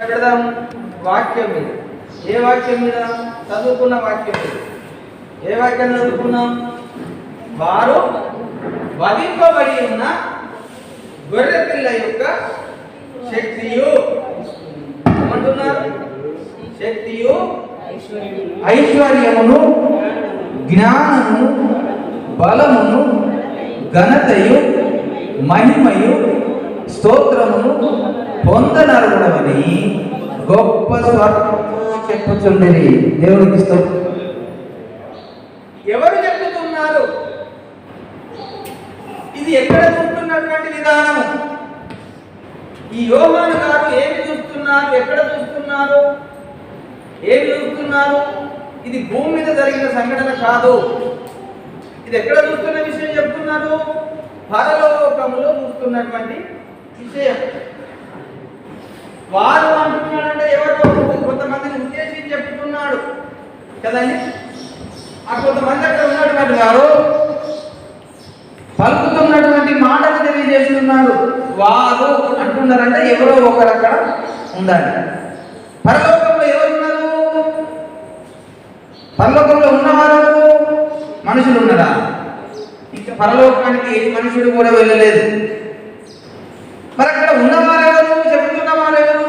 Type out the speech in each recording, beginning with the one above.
పెడదాం వాక్యం మీద. ఏ వాక్యం మీద? చదువుకున్న వాక్యం మీద. ఏ వాక్యం చదువుకున్నాం? వారు వధింపబడి ఉన్న గొర్రె పిల్ల యొక్క శక్తియు ఏమంటున్నారు? శక్తియు ఐశ్వర్యమును జ్ఞానమును బలమును ఘనతయు మహిమయు స్తోత్రమును పొందనరుడవని గొప్ప స్వరం చెప్పుచుండేది. దేవునికి స్తోత్రం. ఎవరు చెప్పుతున్నారు? ఇది ఎక్కడ చూస్తున్నటువంటి విధానము? ఈ యోహాను గారు ఏమి చూస్తున్నారు? ఎక్కడ చూస్తున్నారు? ఏమి చూస్తున్నారు? ఇది భూమి మీద జరిగిన సంఘటన కాదు. ఇది ఎక్కడ చూస్తున్న విషయం చెప్తున్నారు? పరలోకములో చూస్తున్నటువంటి విషయం. వారు అంటున్నాడంటే ఎవరో కొంతమందిని ఉద్దేశించి చెప్తున్నాడు కదండి. ఆ కొంతమంది అక్కడ ఉన్నటువంటి వారు పలుకుతున్నటువంటి మాటలు తెలియజేస్తున్నారు. వారు అంటున్నారంటే ఎవరో ఒకరు అక్కడ ఉండాలి. పరలోకంలో ఎవరు ఉన్నారు? పరలోకంలో ఉన్నవారు మనుషులు ఉన్నారా? ఇంకా పరలోకానికి ఏ మనుషుడు కూడా వెళ్ళలేదు. మరి అక్కడ ఉన్నవారెవరు? చెబుతున్నవారెవరు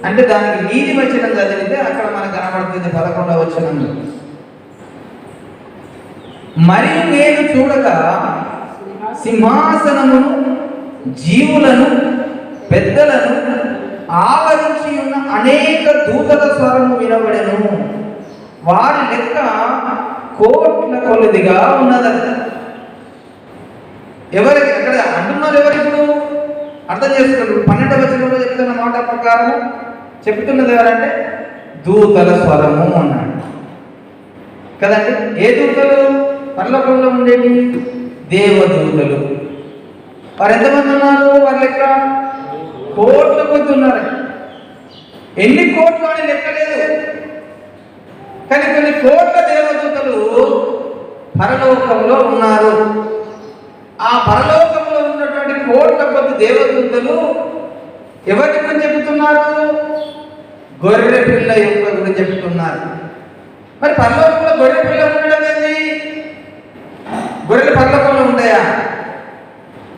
అంటే దానికి నీతి వచనం చదివితే అక్కడ మనకు కనబడుతుంది. 11వ వచనంలో, మరియు నేను చూడగా సింహాసనమును జీవులను పెద్దలను ఆవరించి ఉన్న అనేక దూతల స్వరము వినబడెను. వారి లెక్క కోట్ల కొలదిగా ఉన్నదట. ఎవరికి అక్కడ అంటున్నారు? ఎవరు ఇప్పుడు అర్థం చేసుకున్నారు? 12వ వచనంలో చెప్తున్న మాట ప్రకారం చెప్తున్నది ఎవరంటే దూతల స్వరము అన్నాడు కదండి. ఏ దూతలు? పరలోకంలో ఉండేవి దేవదూతలు. వారు ఎంతమంది ఉన్నారు? వారి లెక్క కోట్ల కొద్ది ఉన్నారు. ఎన్ని కోట్లు అని లెక్క లేదు, కానీ కొన్ని కోట్ల దేవదూతలు పరలోకంలో ఉన్నారు. ఆ పరలోకంలో ఉన్నటువంటి కోట్ల కొద్ది దేవదూతలు ఎవరి గురించి చెబుతున్నారు? గొర్రె పిల్ల యొక్క గురించి చెబుతున్నారు. మరి పరలోకంలో గొర్రె పిల్ల ఉండడం ఏంది? గొర్రెలు పరలోకంలో ఉంటాయా?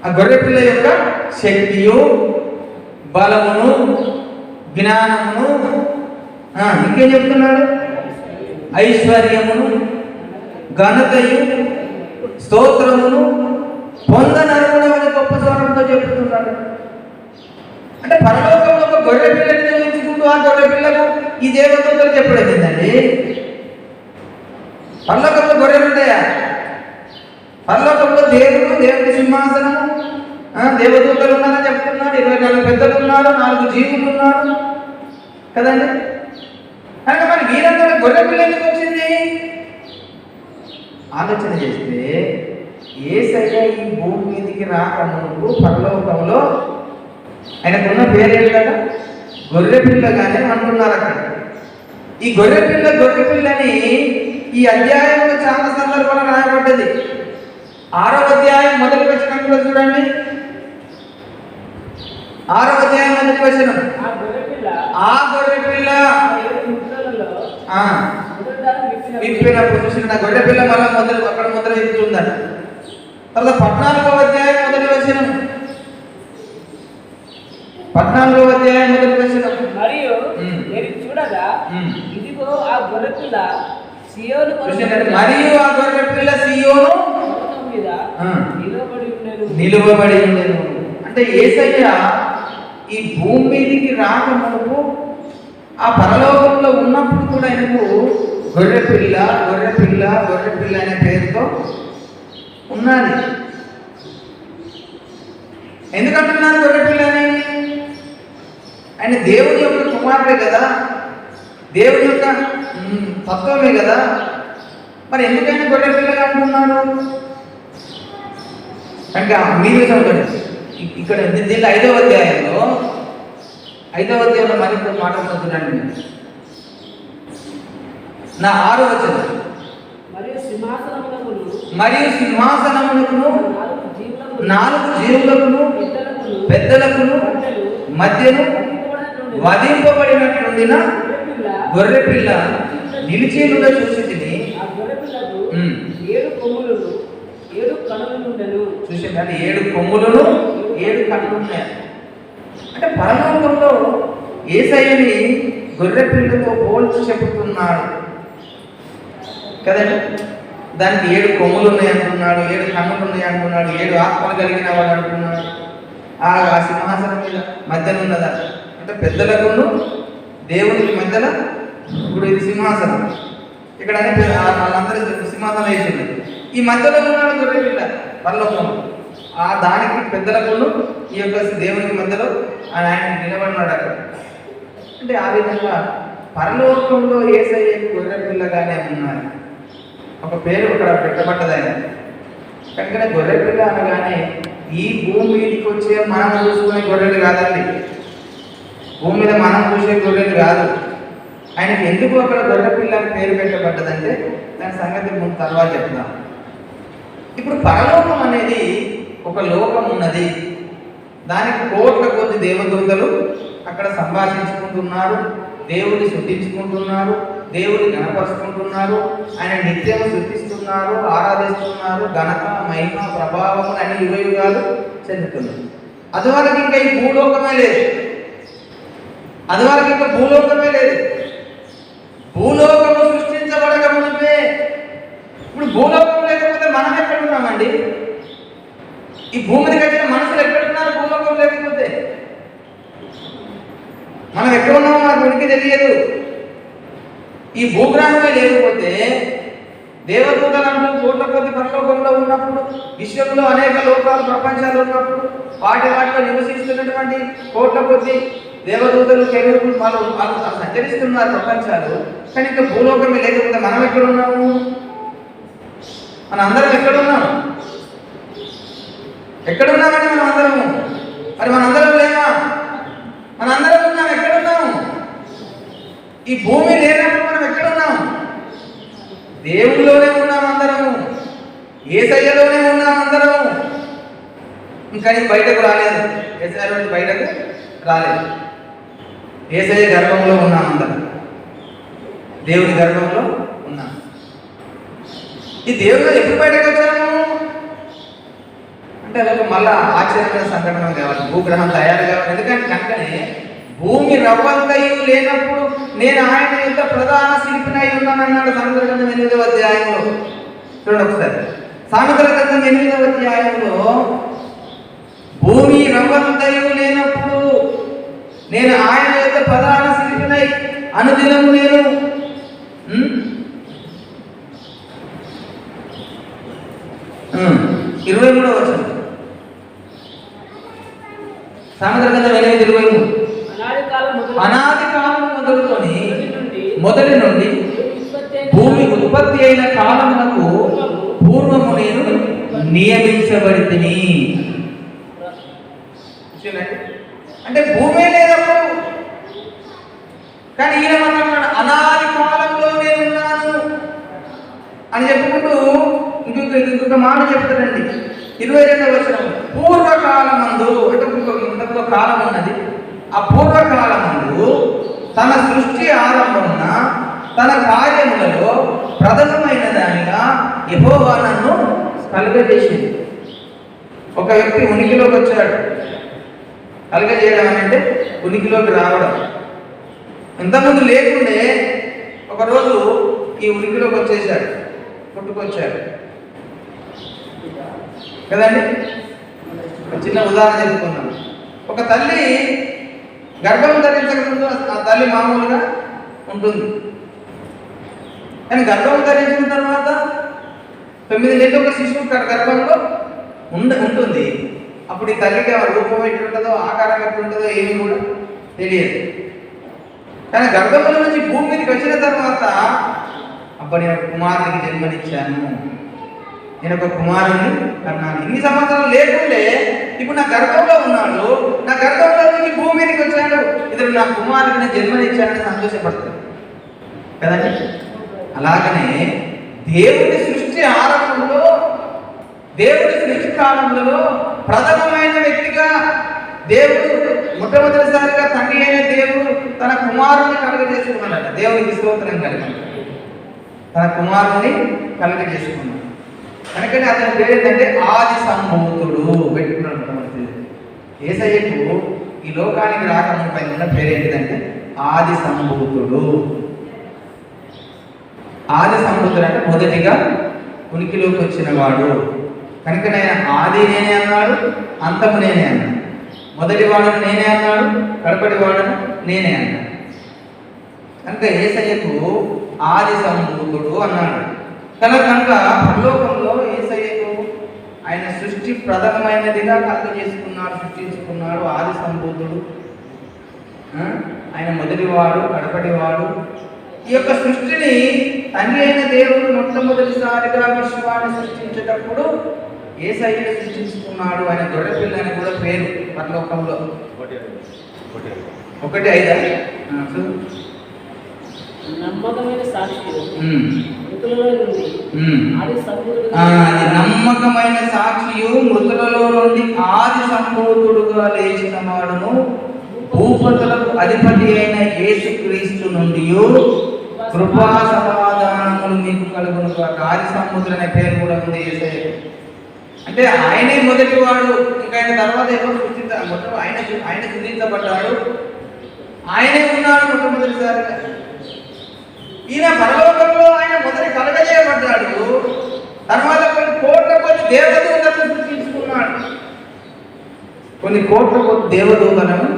ఆ గొర్రె పిల్ల యొక్క శక్తియు బలమును జ్ఞానమును ఇంకేం చెప్తున్నాడు? ఐశ్వర్యమును ఘనతయు స్తోత్రమును పొందనరుడవని గొప్ప స్వరంతో చెప్తున్నాడు. అంటే పరలోకంలో ఒక గొర్రె పిల్లని చూపించుకుంటూ ఆ గొర్రె పిల్లకు ఈ దేవదూతలు చెప్పడం ఏంటండి? పరలోకంలో గొర్రెలు ఉంటాయా? పరలోకంలో దేవుడి సింహాసనము, దేవదూతలు ఉన్నారని చెప్తున్నాడు. 24 పెద్దలు ఉన్నారు, 4 జీవులు ఉన్నారు కదండి. కనుక మరి వీరందరూ గొర్రె పిల్ల ఎందుకు వచ్చింది? ఆలోచన చేస్తే యేసయ్య ఈ భూమి మీదకి రాకముందు పరలోకంలో ఆయనకున్న పేరేంటి కదా? గొర్రె పిల్లగానే అంటున్నారు అక్కడ. ఈ గొర్రె పిల్లని ఈ అధ్యాయంలో చాలా సందర్భాలు రాయబడ్డది. 6వ అధ్యాయం మొదటి వచనంలో చూడండి. 6వ అధ్యాయం మొదటి వచనం, ఆ గొర్రె పిల్ల విప్పినప్పుడు చూసిన గొర్రె పిల్ల మళ్ళీ అక్కడ ముద్ర ఇస్తుందండి. తర్వాత 14వ అధ్యాయం మొదటి వచనం, 14వ అధ్యాయం మొదటి వచనం, మరియు నేను చూడగా ఇదిగో ఆ గొర్రె పిల్ల సియోను మరియు ఆ గొర్రె పిల్ల సియోను మీద నిలువబడి ఉండెను. అంటే యేసయ్య ఈ భూమి మీదకి రాకముందు ఆ పరలోకంలో ఉన్నప్పుడు కూడా ఆయనకు గొర్రె పిల్ల అనే పేరుతో ఉన్నది. ఎందుకంటున్నారు గొర్రె పిల్ల అని? ఆయన దేవుని యొక్క కుమారుడే కదా, దేవుని యొక్క తత్వమే కదా. మరి ఎందుకైనా గొర్రె పిల్లగా అంటున్నాడు? కనుక మీరు చదవండి ఇక్కడ దీంట్లో 5వ అధ్యాయంలో మరింత మాట్లాడుతున్నాను. నా 6వ వచనం, మరియు సింహాసనమునకును 4 జీవులకును పెద్దలకును మధ్యను వధింపబడినట్లుండిన గొర్రె పిల్ల నిలిచేలుగా చూసి తిని ఆ గొర్రె పిల్లకు 7 కొమ్ములను 7 కన్నులు ఉండెను. చూసింది అంటే 7 కొమ్ములను 7 కన్నులు ఉన్నాయి. అంటే పరలోకంలో యేసయ్యని గొర్రె పిల్లతో పోల్చి చెబుతున్నాడు కదండి. దానికి 7 కొమ్ములు ఉన్నాయి అంటున్నాడు, 7 కన్నులు ఉన్నాయి అంటున్నాడు, 7 ఆత్మలు కలిగిన వాడు అంటున్నాడు. ఆ సింహాసనం మీద మధ్యలో ఉన్నదా అంటే పెద్దలకు దేవునికి మధ్యలో ఇప్పుడు ఇది సింహాసనం, ఇక్కడ వాళ్ళందరూ సింహాసనం వేసింది. ఈ మధ్యలో ఉన్నాడు గొర్రె పిల్ల పరలోకంలో. ఆ దానికి పెద్దలకు ఈ యొక్క దేవునికి మధ్యలో ఆయన నిలబడినాడు అక్కడ. అంటే ఆ విధంగా పరలోకంలో యేసయ్యకు గొర్రె పిల్లగానే ఉన్నారు. ఒక పేరు అక్కడ పెట్టబడ్డది ఆయన. కనుక గొర్రె పిల్ల అనగానే ఈ భూమి మీదకి వచ్చే మనం చూసుకునే గొర్రెలు కాదండి, భూమి మీద మనం చూసే గొర్రెలు కాదు. ఆయనకి ఎందుకు అక్కడ గొర్రె పిల్ల పేరు పెట్టబడ్డదంటే దాని సంగతి ముందు తర్వాత చెప్తాం. ఇప్పుడు పరలోకం అనేది ఒక లోకం ఉన్నది, దానికి కోట్ల కొద్ది దేవదూతలు అక్కడ సంభాషించుకుంటున్నారు, దేవుడిని శుద్ధించుకుంటున్నారు, దేవుడిని గణపరుచుకుంటున్నారు, ఆయన నిత్యం శుద్ధిస్తున్నారు, ఆరాధిస్తున్నారు, ఘనత మహిమ ప్రభావం అన్ని యుగయుగాలు చెందుతున్నారు. అది వరకు ఇంకా ఈ భూలోకమే లేదు, అది వరకు ఇంకా భూలోకమే లేదు. భూలోకము సృష్టించబడక మునిపే. ఇప్పుడు భూలోకం లేకపోతే మనం ఎక్కడ ఉన్నామండి? ఈ భూమి మీదకి వచ్చిన మనుషులు ఎక్కడున్నారు? భూలోకం లేకపోతే మనం ఎక్కడ ఉన్నామో మనకు ఉనికి తెలియదు. ఈ భూగ్రహమే లేకపోతే దేవదూతలు అంటూ కోట్ల కొద్ది పరలోకంలో ఉన్నప్పుడు, విశ్వంలో అనేక లోకాలు ప్రపంచాలు ఉన్నప్పుడు, వాటిలో నివసిస్తున్నటువంటి కోట్ల కొద్ది దేవదూతలు కేవలం వాళ్ళు సంచరిస్తున్నారు ప్రపంచాలు. కానీ ఇంకా భూలోకమే లేకపోతే మనం ఎక్కడ ఉన్నాము? మన అందరం ఎక్కడున్నాము? ఎక్కడున్నామండి మనం అందరము? మరి మనందరం లేమా? మనందరం ఉన్నాం, ఎక్కడున్నాము? ఈ భూమి లేనప్పుడు మనం ఎక్కడున్నాము? దేవుడిలోనే ఉన్నాం అందరము, యేసయ్యలోనే ఉన్నాం అందరము. ఇంకా బయటకు రాలేదు, యేసయ్య నుంచి బయటకు రాలేదు. యేసయ్య గర్భంలో ఉన్నాం అందరం, దేవుడి గర్భంలో ఉన్నాం. ఈ దేవుడు ఎప్పుడు బయటకు వచ్చాము అంటే అదొక మళ్ళా ఆశ్చర్యమైన సంఘటన కావాలి, భూగ్రహం తయారు కావాలి. ఎందుకంటే కనుకనే భూమి రవ్వంతయు లేనప్పుడు నేను ఆయన యొక్క ప్రధాన శిల్పినై ఉన్నానన్నాడు సామెతల గ్రంథం 8వ అధ్యాయంలో. చూడండి ఒకసారి, సామెతల గ్రంథం 8వ అధ్యాయంలో భూమి రవ్వంతయు లేనప్పుడు నేను ఆయన యొక్క ప్రధాన శిల్పినై అనుదినము నేను 23వ వచనం, సామెతల గ్రంథం 8:23. అనాది కాలం మొదటి నుండి భూమి ఉత్పత్తి అయిన కాలమునకు పూర్వము నేను నియమించబడితిని. అంటే భూమి లేదప్పుడు, కానీ ఈయన అన్నాడు అనాది కాలంలో నేనున్నాను అని చెప్పుకుంటూ ఇంకొక మాట చెప్తాడండి. 22వ వచనం, పూర్వకాలమందు అంటే కాలం ఉన్నది, ఆ పూర్వకాలమందు తన సృష్టి ఆరంభమున తన కార్యములలో ప్రథమమైన దానిగా యెహోవా నన్ను కలుగజేసింది. ఒక వ్యక్తి ఉనికిలోకి వచ్చాడు. కలుగజేయడం అంటే ఉనికిలోకి రావడం. ఇంతకుముందు లేకుండే ఒకరోజు ఈ ఉనికిలోకి వచ్చేసాడు, పుట్టుకొచ్చాడు కదండి. చిన్న ఉదాహరణ చెప్పుకున్నాం. ఒక తల్లి గర్భం ధరించక ముందు ఆ తల్లి మామూలుగా ఉంటుంది, కానీ గర్భం ధరించిన తర్వాత 9 నెలలు ఒక శిశువు గర్భంలో ఉంటుంది. అప్పుడు ఈ తల్లికి ఆ రూపం ఎట్లుంటుందో, ఆకారం ఎట్లుంటుందో ఏమీ కూడా తెలియదు. కానీ గర్భంలో నుంచి భూమి మీదకి వచ్చిన తర్వాత అప్పుడు నేను ఒక కుమారునికి జన్మనిచ్చాను, నేను ఒక కుమారుని కన్నాను. ఇన్ని సంవత్సరాలు లేకుండే ఇప్పుడు నా గర్భంలో ఉన్నాడు, నా గర్భంలో నుంచి భూమి మీదకి వచ్చాడు, ఇతడు నా కుమారునికి నేను జన్మనిచ్చానని సంతోషపడతాడు కదండి. అలాగనే దేవుడి సృష్టి ఆరంభంలో, దేవుడి సృష్టి కాలంలో ప్రథమమైన వ్యక్తిగా దేవుడు మొట్టమొదటిసారిగా తండ్రి అయిన దేవుడు కుమారుని కలుగజేసుకున్నాడట. దేవునికి స్తోత్రం కలిగి తన కుమారుని కలుగజేసుకున్నాడు. కనుకనే అతని పేరు ఏంటంటే ఆది సంభూతుడు పెట్టుకున్నాడు. యేసయ్యకు ఈ లోకానికి రాకముందు ఉన్న పేరు ఏంటిదంటే ఆది సంభూతుడు. ఆది సంభూతుడు అంటే మొదటిగా ఉనికిలోకి వచ్చిన వాడు. కనుక నేను ఆది నేనే అన్నాడు, అంతము నేనే అన్నాడు. మొదటి వాడను నేనే అన్నాడు, కడపటి వాడను నేనే అన్నాడు. కనుక యేసయ్యకు ఆది సంభూతుడు అన్నాడు. కనుక పరలోకంలో యేసయ్యకు ఆయన సృష్టి ప్రథమమైనదిగా కలుగజేసుకున్నాడు, సృష్టించుకున్నాడు. ఆది సంభూతుడు, ఆయన మొదటివాడు, కడపటివాడు. ఈ యొక్క సృష్టిని తండ్రి అయిన దేవుడు మొట్టమొదటిసారిగా విశ్వాన్ని సృష్టించేటప్పుడు యేసయ్యను సృష్టించుకున్నాడు. ఆయన గొర్రెపిల్ల అని కూడా పేరు పరలోకంలో. 1:5 నమ్మకమైన సాక్షి నమ్మకమైన సాక్షియు మృతులలో నుండి ఆది సంభూతుడుగా లేచిన వాడును భూపతులకు అధిపతి అయిన యేసుక్రీస్తు నుండి కృపా సమాధానములు మీకు కలుగును. ఆది సంభూతుడు అనే పేరు కూడా ఉంది యేసయ్య. అంటే ఆయనే మొదటి వాడు. ఇంకా ఆయన తర్వాత ఎవరు ఆయన సృష్టించబడ్డాడు, ఆయనే ఉన్నాడు మొట్టమొదటిసారిగా. ఈయన పరలోకంలో ఆయన మొదటి కలగజేయబడ్డాడు. తర్వాత కొన్ని కోట్ల కొద్ది దేవదూతలను సృష్టించుకున్నాడు. కొన్ని కోట్ల కొద్ది దేవదూతలను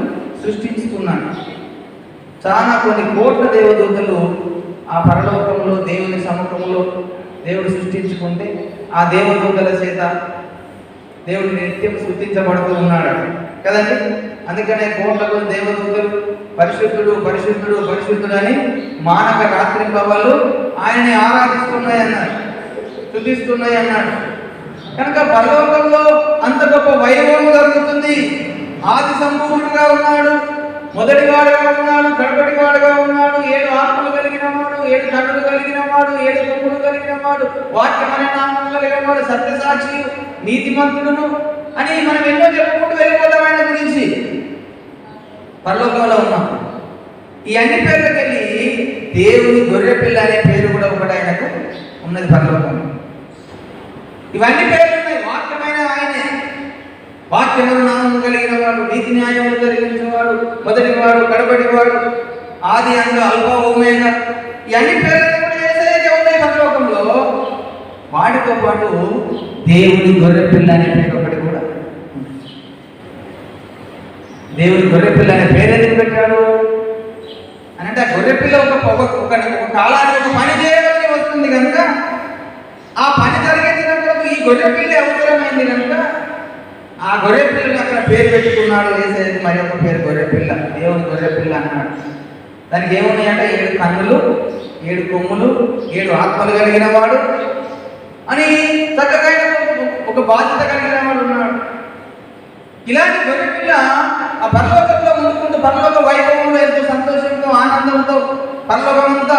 సృష్టించుకున్నాడు. చాలా కొన్ని కోట్ల దేవదూతలు ఆ పరలోకంలో దేవుని సముఖంలో దేవుడు సృష్టించుకుంటే ఆ దేవదూతల చేత దేవుడు నిత్యం సృష్టించబడుతూ ఉన్నాడు కదండి. అందుకనే కోట్ల కొద్ది దేవదూతలు పరిశుద్ధుడు పరిశుద్ధుడు పరిశుద్ధుడు అని మానక రాత్రి పవలు ఆయన్ని ఆరాధిస్తున్నాయి అన్నాడు, స్తుతిస్తున్నాయి అన్నాడు. కనుక పరలోకంలో అంత గొప్ప వైభవం జరుగుతుంది. ఆది సంభూతుడుగా ఉన్నాడు, మొదటివాడుగా ఉన్నాడు, కడపటివాడుగా ఉన్నాడు, 7 ఆత్మలు కలిగిన వాడు, 7 కన్నులు కలిగిన వాడు, 7 కొమ్ములు కలిగిన వాడు, వాక్యం అనే నామం కలిగిన వాడు, సత్యసాక్షి, నీతిమంతుడును అని మనం ఎన్నో చెప్పుకుంటూ వెళ్ళిపోతాం ఆయన గురించి. పరలోకంలో ఉన్నాం. ఈ అన్ని పేర్లకు వెళ్ళి దేవుని గొర్రెపిల్ల అనే పేరు కూడా ఒకటి ఆయనకు ఉన్నది పరలోకంలో. ఇవన్నీ పేర్లు ఉన్నాయి. వాక్యమైన ఆయనే, వాక్యమును నామం కలిగిన వాడు, నీతి న్యాయములు జరిగించేవాడు, మొదటివాడు, కడపటివాడు, ఆది అందు అల్ఫా ఓమేగా. ఈ అన్ని పేర్లు కూడా యేసయ్యకే ఉన్నాయి పరలోకంలో. వాటితో పాటు దేవుని గొర్రెపిల్ల అనే పేరు ఒకటి కూడా. దేవుని గొర్రెపిల్ల అనే పేరు ఎందుకు పెట్టాడు అని అంటే, ఆ గొర్రెపిల్ల ఒక కాలానికి ఒక పని చేయడానికి వస్తుంది కనుక ఆ పని జరిగించినప్పుడు ఈ గొర్రెపిల్ల అవసరమైంది కనుక ఆ గొర్రెపిల్లని అక్కడ పేరు పెట్టుకున్నాడు యేసయ్యకి. మరి ఒక పేరు గొర్రెపిల్ల, దేవుని గొర్రెపిల్ల అన్నాడు. దానికి ఏమున్నాయంటే 7 కన్నులు, 7 కొమ్ములు, 7 ఆత్మలు కలిగిన వాడు అని చక్కగా ఒక బాధ్యత కలిగిన వాడు ఉన్నాడు. ఇలాంటి గొర్రెపిల్ల ఆ పరలోకంలో ముందుకుంటూ పరలోక వైభవంలో ఎంతో సంతోషంతో ఆనందంతో పరలోకమంతా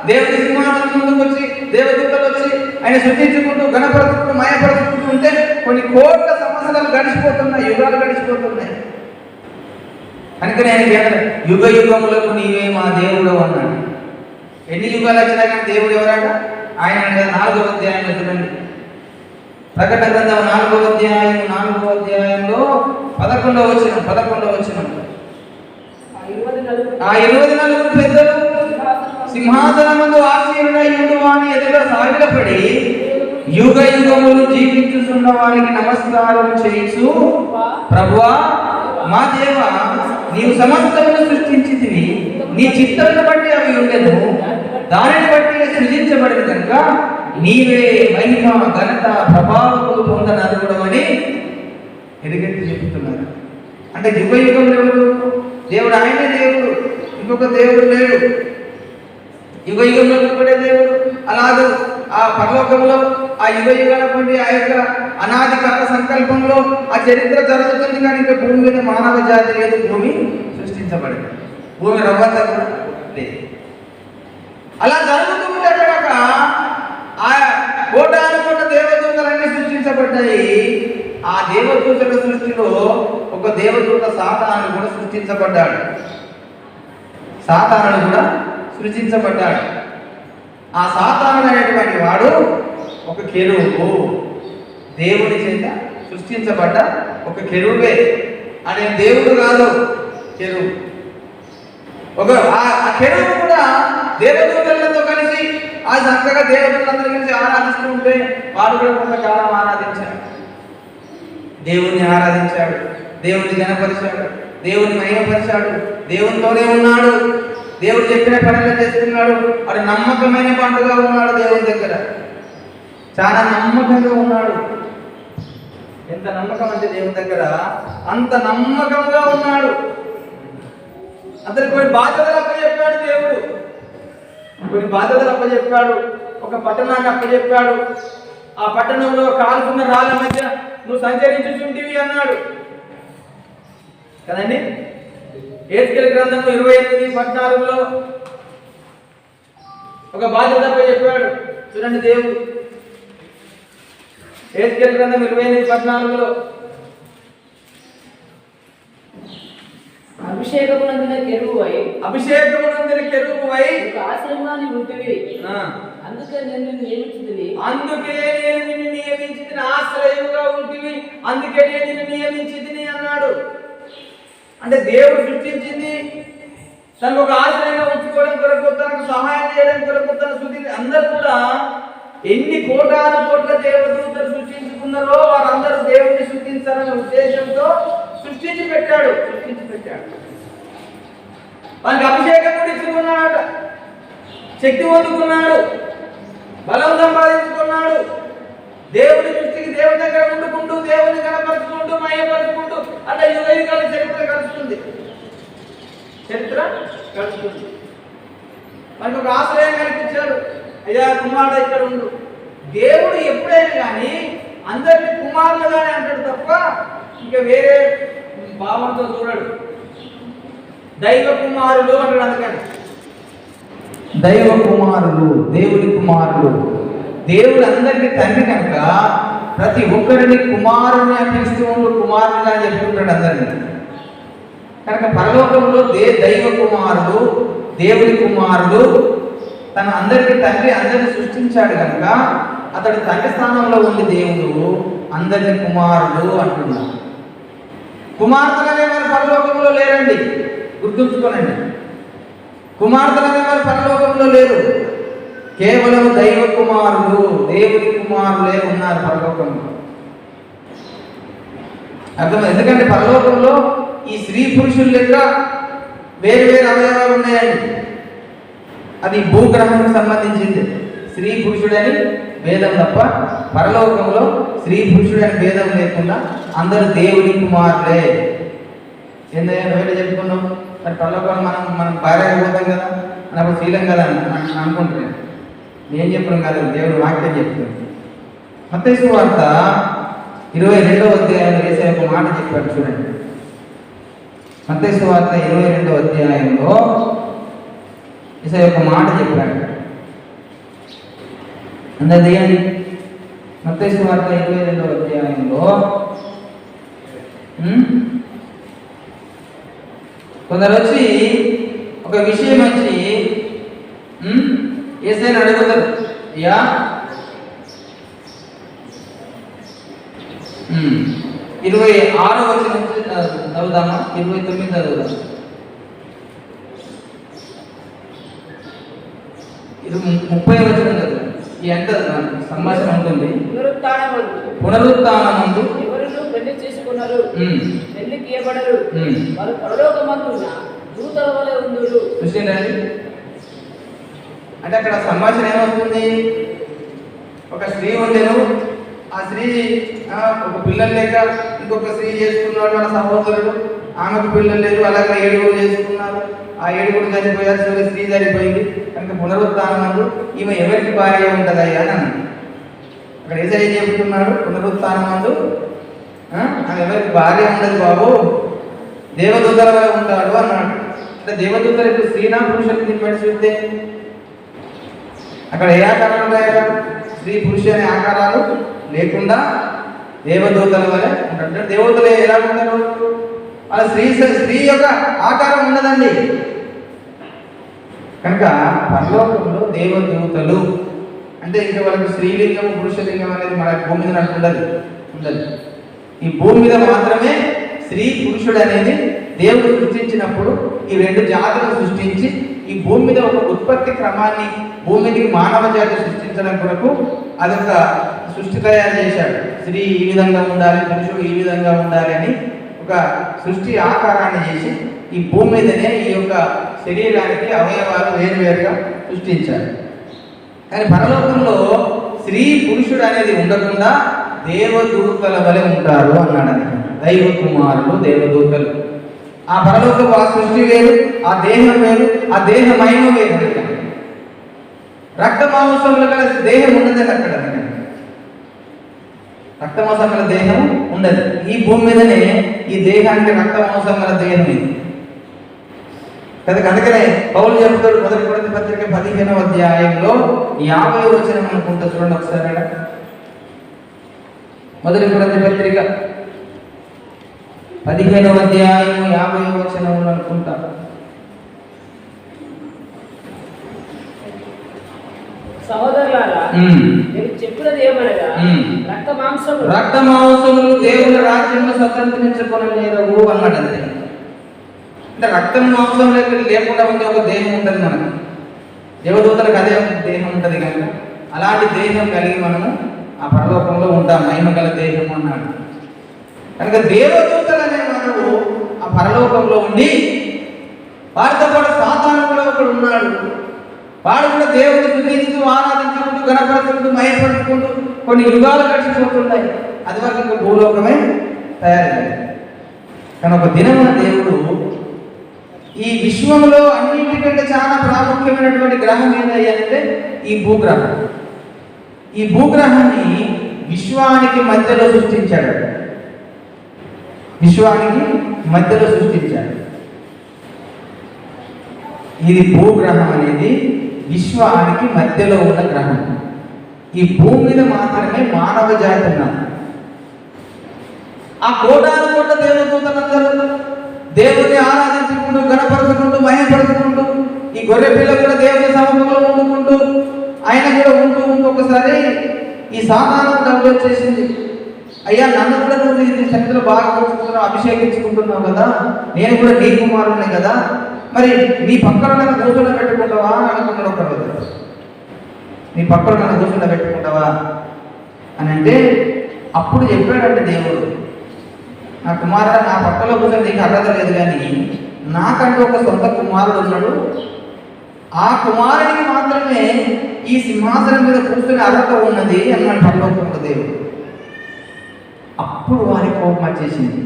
దేవుడి సింహాసనం ముందుకు వచ్చి దేవదూతలు వచ్చి ఆయన సృష్టించుకుంటూ గణపరుచుకుంటూ మాయపరుచుకుంటూ ఉంటే కొన్ని కోట్ల సంవత్సరాలు గడిచిపోతున్నాయి, యుగాలు గడిచిపోతున్నాయి. అందుకని ఆయన యుగ యుగములకు నీవే మా దేవుడు అన్నాడు. ఎన్ని యుగాలు వచ్చినా కానీ దేవుడు ఎవరాట? ఆయన 4వ అధ్యాయంలో చూడండి, ప్రకటన గ్రంథం 4వ అధ్యాయంలో 11వ వచనం. ఆ 24 పెద్దలు సింహాసనమందు ఆసీనుడై ఉండు వాని ఎదుట సాగిలపడి యుగ యుగములు జీవించుచున్న వానికి నమస్కారం చేయించు, ప్రభువా మా దేవా, నీవు సమస్తమును సృష్టించితివి, నీ చిత్తమును బట్టి అవి ఉండెను, దానిని బట్టి సృజించబడిన కనుక నీవే మహిమ ఘనత ప్రభావములు పొందనరుగుడు అని ఎలుగెత్తి చెప్తున్నారు. అంటే యుగ యుగంలో ఎవరు? దేవుడు ఆయనే దేవుడు, ఇంకొక దేవుడు లేడు. యుగ యుగంలో ఒకటే దేవుడు. అలాగే ఆ పరలోకంలో ఆ యుగ యుగాల నుండి ఆ యొక్క అనాది కాల సంకల్పంలో ఆ చరిత్ర జరుగుతుంది. కానీ ఇంకా భూమి మీద మానవ జాతి లేదు, భూమి సృష్టించబడింది, భూమి రవ్వంతా కూడా లేదు. అలా జరుగుతుంటే కనుక ఆ కోటానుకోట దేవదూతలన్నీ సృష్టించబడ్డాయి. ఆ దేవదూతల సృష్టిలో ఒక దేవదూత సాతాను కూడా సృష్టించబడ్డాడు. సాతానుడు కూడా సృజించబడ్డాడు. ఆ సాతానుడు అనేటువంటి వాడు ఒక కెరూబు, దేవుని చేత సృష్టించబడ్డ ఒక కెరూబే. అనే దేవుడు కాదు, కెరూబు. ఆ కెరూబు కూడా దేవదూతలతో కలిసి ఆ చక్కగా దేవతలందరూ కలిసి ఆరాధిస్తూ ఉంటే వాడు కూడా కొంతకాలం ఆరాధించాడు, దేవుణ్ణి ఆరాధించాడు, దేవుని గణపరిచాడు, దేవుని మహిమపరిచాడు, దేవునితోనే ఉన్నాడు, దేవుడు చెప్పిన పనులు చేస్తున్నాడు. వాడు నమ్మకమైన పండుగ ఉన్నాడు, దేవుని దగ్గర చాలా నమ్మకంగా ఉన్నాడు. ఎంత నమ్మకం అంటే దేవుని దగ్గర అంత నమ్మకంగా ఉన్నాడు. అతనికి కొన్ని బాధ్యతలు అప్పచెప్పాడు దేవుడు, కొన్ని బాధ్యతలు అప్పచెప్పాడు. ఒక పట్టణాన్ని అప్పచెప్పాడు. ఆ పట్టణంలో కాలుతున్న రాళ్ళ మధ్య నువ్వు సంచరించుచుంటివి అన్నాడు కదండి. హెజ్కేలు గ్రంథము 28:14 ఒక బాధ్యత అప్పచెప్పాడు. చూడండి దేవుడు హెజ్కేలు గ్రంథం 28:14 అభిషేకమునందిన కెరూబువై ఒక ఆశ్రమాన్ని ఉంటివి, అందుకే నేను నియమించితిని, ఆశ్రయముగా ఉంటివి, అందుకే నేను నిన్ను నియమించితిని అన్నాడు. అంటే దేవుడు సృష్టించింది తనకు ఒక ఆశ్రయంగా ఉంచుకోవడం కొరకు, తనకు సహాయం చేయడం కొరకు, తన శృతి అందరూ కూడా ఎన్ని కోటాను కోట్ల దేవదూతలు సృష్టించుకున్నారో వారందరూ దేవుడిని సృష్టించాలనే ఉద్దేశంతో సృష్టించి పెట్టాడు. వానికి అభిషేకం కూడా ఇచ్చుకున్నాడు, శక్తి పొందుకున్నాడు, బలం సంపాదించుకున్నాడు. దేవుడి దృష్టికి దేవుని దగ్గర ఉండుకుంటూ, దేవుని కనపరుచుకుంటూ, మయపరుచుకుంటూ అట్లా యుగయుగాల చరిత్ర గడుస్తుంది. మనకు ఒక ఆశ్రయం కల్పించాడు. అయ్యా కుమారుడు ఇక్కడ ఉండు. దేవుడు ఎప్పుడైనా కానీ అందరినీ కుమారులుగానే అంటాడు తప్ప ఇంకా వేరే భావంతో చూడడు. దైవ కుమారులు అంటాడు. అందుకని దైవ కుమారులు, దేవుడి కుమారులు. దేవుడు అందరికీ తండ్రి కనుక ప్రతి ఒక్కరిని కుమారుని అనిపిస్తూ ఉండు, కుమారునిగా చెప్పుకుంటాడు అందరినీ. కనుక పరలోకంలో దైవ కుమారుడు, దేవుడి కుమారుడు, తన అందరికీ తండ్రి అందరిని సృష్టించాడు కనుక అతడు తండ్రి స్థానంలో ఉండి దేవుడు అందరిని కుమారుడు అంటున్నాడు. కుమార్తెలు అనేవారు పరలోకంలో లేరండి, గుర్తుంచుకోనండి. కుమార్తెలు అనేవారు పరలోకంలో లేరు. కేవలం దైవ కుమారుడు, దేవుడి కుమారులే ఉన్నారు పరలోకంలో. అర్థం. ఎందుకంటే పరలోకంలో ఈ స్త్రీ పురుషుల లెక్క వేరు వేరు అవయవాలు ఉన్నాయండి. అది భూగ్రహానికి సంబంధించింది. స్త్రీ పురుషుడని భేదం తప్ప పరలోకంలో స్త్రీ పురుషుడని భేదం లేకుండా అందరూ దేవుడి కుమారులే. ఏందయ్యా నువ్వేలా చెప్పుకున్నాం, మరి పరలోకంలో మనం భార్య పోతాం కదా అన్నప్పుడు ఫీలింగ్ కదా అనుకుంటున్నాను. నేను చెప్పడం కాదు, దేవుడు వాక్యం చెప్తున్నాను. మత్తయి సువార్త 22వ అధ్యాయంలో యేసయ్య ఒక మాట చెప్పాడు. చూడండి, మత్తయి సువార్త 22వ అధ్యాయంలో యేసయ్య ఒక మాట చెప్పాడు. అందరు తీయండి. మత్తయి సువార్త 22వ అధ్యాయంలో కొందరు వచ్చి ఒక విషయం వచ్చి యేసయ్యని అడుగుతారు. అయ్యా 26వ వచనం నుంచి చదువుదామా, 29 చదువుదాం. 30వ వచనం చదువు. ఈ ఎంత సంభాషణ ఉంటుంది. పునరుత్థానమందు ఎవరు పెళ్లి చేసుకున్నారు, పెళ్లికి ఇవ్వబడరు, వారు పరలోకమందున్న దూతల వలె ఉందురు. చూసిందండి. అంటే అక్కడ సంభాషణ ఏమవుతుంది? ఒక స్త్రీ ఉండేను, ఆ స్త్రీ ఒక పిల్లలు లేక ఇంకొక స్త్రీ చేసుకున్నాడు మన సహోదరుడు, ఆమెకు పిల్లలు లేరు, అలాగే 7 చేసుకున్నారు. ఆ 7 చనిపోయారు, చివరి స్త్రీ చనిపోయింది. కనుక పునరుత్థానమందు ఈమె ఎవరికి భార్య ఉంటుంది అని అన్నాడు. అక్కడ ఏం చెబుతున్నాడు? పునరుత్థానమందు ఆమె ఎవరికి భార్య ఉండదు బాబు, దేవదూతలుగా ఉంటాడు అన్నాడు. అంటే దేవదూతలకు స్త్రీనా పురుషులకు పెట్టి చూస్తే అక్కడ ఏ ఆకారాలు ఉంటాయా? స్త్రీ పురుషు అనే ఆకారాలు లేకుండా దేవదూతల వలె ఉంటాడు. దేవతలు ఎలా ఉంటారు? వాళ్ళ స్త్రీ యొక్క ఆకారం ఉండదండి. కనుక పరలోకంలో దేవదూతలు అంటే ఇంకా వాళ్ళకి స్త్రీలింగం పురుషలింగం అనేది మన భూమి మీద నాకు ఉండదు. ఈ భూమి మీద మాత్రమే స్త్రీ పురుషుడు అనేది దేవుడు సృష్టించినప్పుడు ఈ రెండు జాతులను సృష్టించి ఈ భూమి మీద ఒక ఉత్పత్తి క్రమాన్ని భూమి మీదకి మానవ జాతి సృష్టించడం కొరకు అదొక సృష్టి తయారు చేశాడు. స్త్రీ ఈ విధంగా ఉండాలి, పురుషుడు ఈ విధంగా ఉండాలి అని ఒక సృష్టి ఆకారాన్ని చేసి ఈ భూమి మీదనే ఈ యొక్క శరీరానికి అవయవాలు వేరువేరుగా సృష్టించారు. కానీ పరలోకంలో స్త్రీ పురుషుడు అనేది ఉండకుండా దేవదూతల వలె ఉంటారు అన్నాడు. దైవ కుమారులు దేవదూతలు. ఆ పరలోకపు ఆ సృష్టి వేరు, ఆ దేహం వేరు, ఆ దేహ మహిమ వేరు. రక్త మాంసములు గల దేహం ఉండదు అక్కడ. రక్త మాంసం గల దేహం ఉండదు. ఈ భూమి మీదనే ఈ దేహానికి రక్త మాంసం గల దేహం ఇది కదా. అందుకనే పౌలు చెబుతాడు మొదటి కొరింథీ పత్రిక 15వ అధ్యాయంలో 50వ వచనం అనుకుంటా, చూడండి ఒకసారి. మొదటి కొరింథీ పత్రిక 15వ అధ్యాయం 50వ వచనం అనుకుంటా. సహోదరులారా, నేను చెప్పినది ఏమనగా రక్త మాంసములు దేవుని రాజ్యంలో స్వతంత్రించుకొనలేరు అన్నాడు. అంతే. అంటే రక్తం మాంసం లేకుండా ఉండే ఒక దేహం ఉంటుంది మనకు. దేవదూతలకు అదే దేహం ఉంటుంది కనుక అలాంటి దేహం కలిగి మనము ఆ పరలోకంలో ఉంటాం, మహిమ గల దేహం అన్నాడు. కనుక దేవదూతలు అనే మనము ఆ పరలోకంలో ఉండి వారితో పాటు సాతాను కూడా ఒకడు ఉన్నాడు. వాడు కూడా దేవుడిని స్తుతిస్తూ ఆరాధించుకుంటూ గణపరుచుకుంటూ మహిమపరుచుకుంటూ కొన్ని యుగాలు గడిచిపోతున్నాయి. అది వరకు ఇంకా భూలోకమే తయారైంది. కానీ ఒక దినమున దేవుడు ఈ విశ్వంలో అన్నింటికంటే చాలా ప్రాముఖ్యమైనటువంటి గ్రహం ఏంటంటే ఈ భూగ్రహం. ఈ భూగ్రహాన్ని విశ్వానికి మధ్యలో సృష్టించాడు. విశ్వానికి మధ్యలో సృష్టించాడు. ఇది భూగ్రహం అనేది విశ్వానికి మధ్యలో ఉన్న గ్రహం. ఈ భూమి మీద మాత్రమే మానవ జాతి ఉన్నారు. ఆ కోటాను కోట దేవదూతలందరూ దేవుని ఆరాధించుకుంటూ గణపరుచుకుంటూ మహిమపరుచుకుంటూ ఈ గొర్రె పిల్ల కూడా దేవుని సముఖంలో వండుకుంటూ ఆయన కూడా ఉంటూ ఒకసారి ఈ సాతాను డబ్బు వచ్చేసింది. అయ్యా, నన్ను కూడా నువ్వు ఈ శక్తులు బాగా ఉంచుకుంటున్నావు, అభిషేకించుకుంటున్నావు కదా, నేను కూడా నీ కుమారునే కదా, మరి నీ పక్కన నన్ను కూర్చుండ పెట్టుకుంటావా అని అనుకున్నాడు. ఒకరోజు నీ పక్కన నన్ను కూర్చుండ పెట్టుకుంటావా అని అంటే అప్పుడు చెప్పాడంటే దేవుడు, నా కుమారుడు నా పక్కలో కూర్చొని నీకు అర్హత లేదు, కానీ నాకంటూ ఒక సొంత కుమారుడు ఉన్నాడు, ఆ కుమారుడికి మాత్రమే ఈ సింహాసనం మీద కూర్చునే అర్హత ఉన్నది అన్నాడు పరలోకంలో దేవుడు. అప్పుడు వారి కోపం వచ్చేసింది.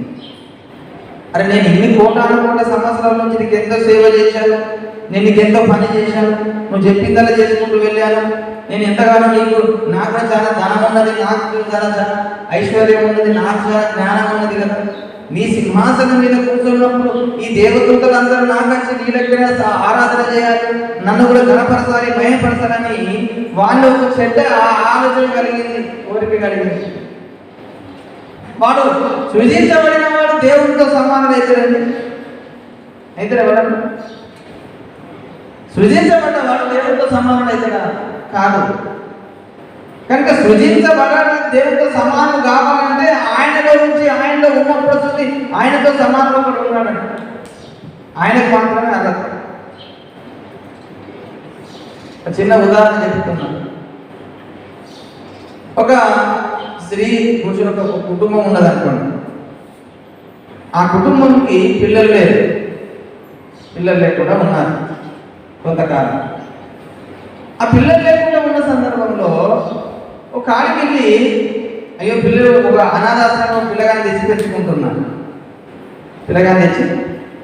అరే, నేను ఇన్ని కోటాను కోట్ల సంవత్సరాల నుంచి నీకు ఎంతో సేవ చేశాను, నేను నీకు ఎంతో పని చేశాను, నువ్వు చెప్పిందలా చేసుకుంటూ వెళ్ళాను, నేను ఎంతగానో నీకు నాకు చాలా ధనం ఉన్నది, నాకు చాలా ఐశ్వర్యం ఉన్నది, నాకు చాలా జ్ఞానం ఉన్నది కదా, నీ సింహాసనం మీద కూర్చున్నప్పుడు ఈ దేవదూతలందరూ నాకు వచ్చి నీ దగ్గర ఆరాధన చేయాలి, నన్ను కూడా ఘనపరచాలి, మహిమపరచాలని వాళ్ళు ఒక చెడ్డ ఆలోచన కలిగింది, కోరిక కలిగింది. వాడు సృజించబడిన వాడు దేవుడితో సమానం అవుతాడండి. అయితే ఎవరన్నా సృజించబడ్డవాడు దేవుడితో సమానం అవుతాడా? కాదు. కనుక సృజించబడాలి దేవుడితో సమానం కావాలంటే ఆయనలో నుంచి ఆయనలో ఉన్నప్పుడు చూసి ఆయనతో సమానంలో కూడా ఉన్నాడు. ఆయనకు మాత్రమే అర్హత. చిన్న ఉదాహరణ చెప్తున్నాను. ఒక స్త్రీ పురుషుడు ఒక కుటుంబం ఉన్నదనుకోండి. ఆ కుటుంబంకి పిల్లలు లేకుండా ఉన్నారు కొంతకాలం. ఆ పిల్లలు లేకుండా ఉన్న సందర్భంలో ఒక కాడికి వెళ్ళి, అయ్యో పిల్లలు ఒక అనాథాశ్రమం పిల్లగాన్ని తెచ్చి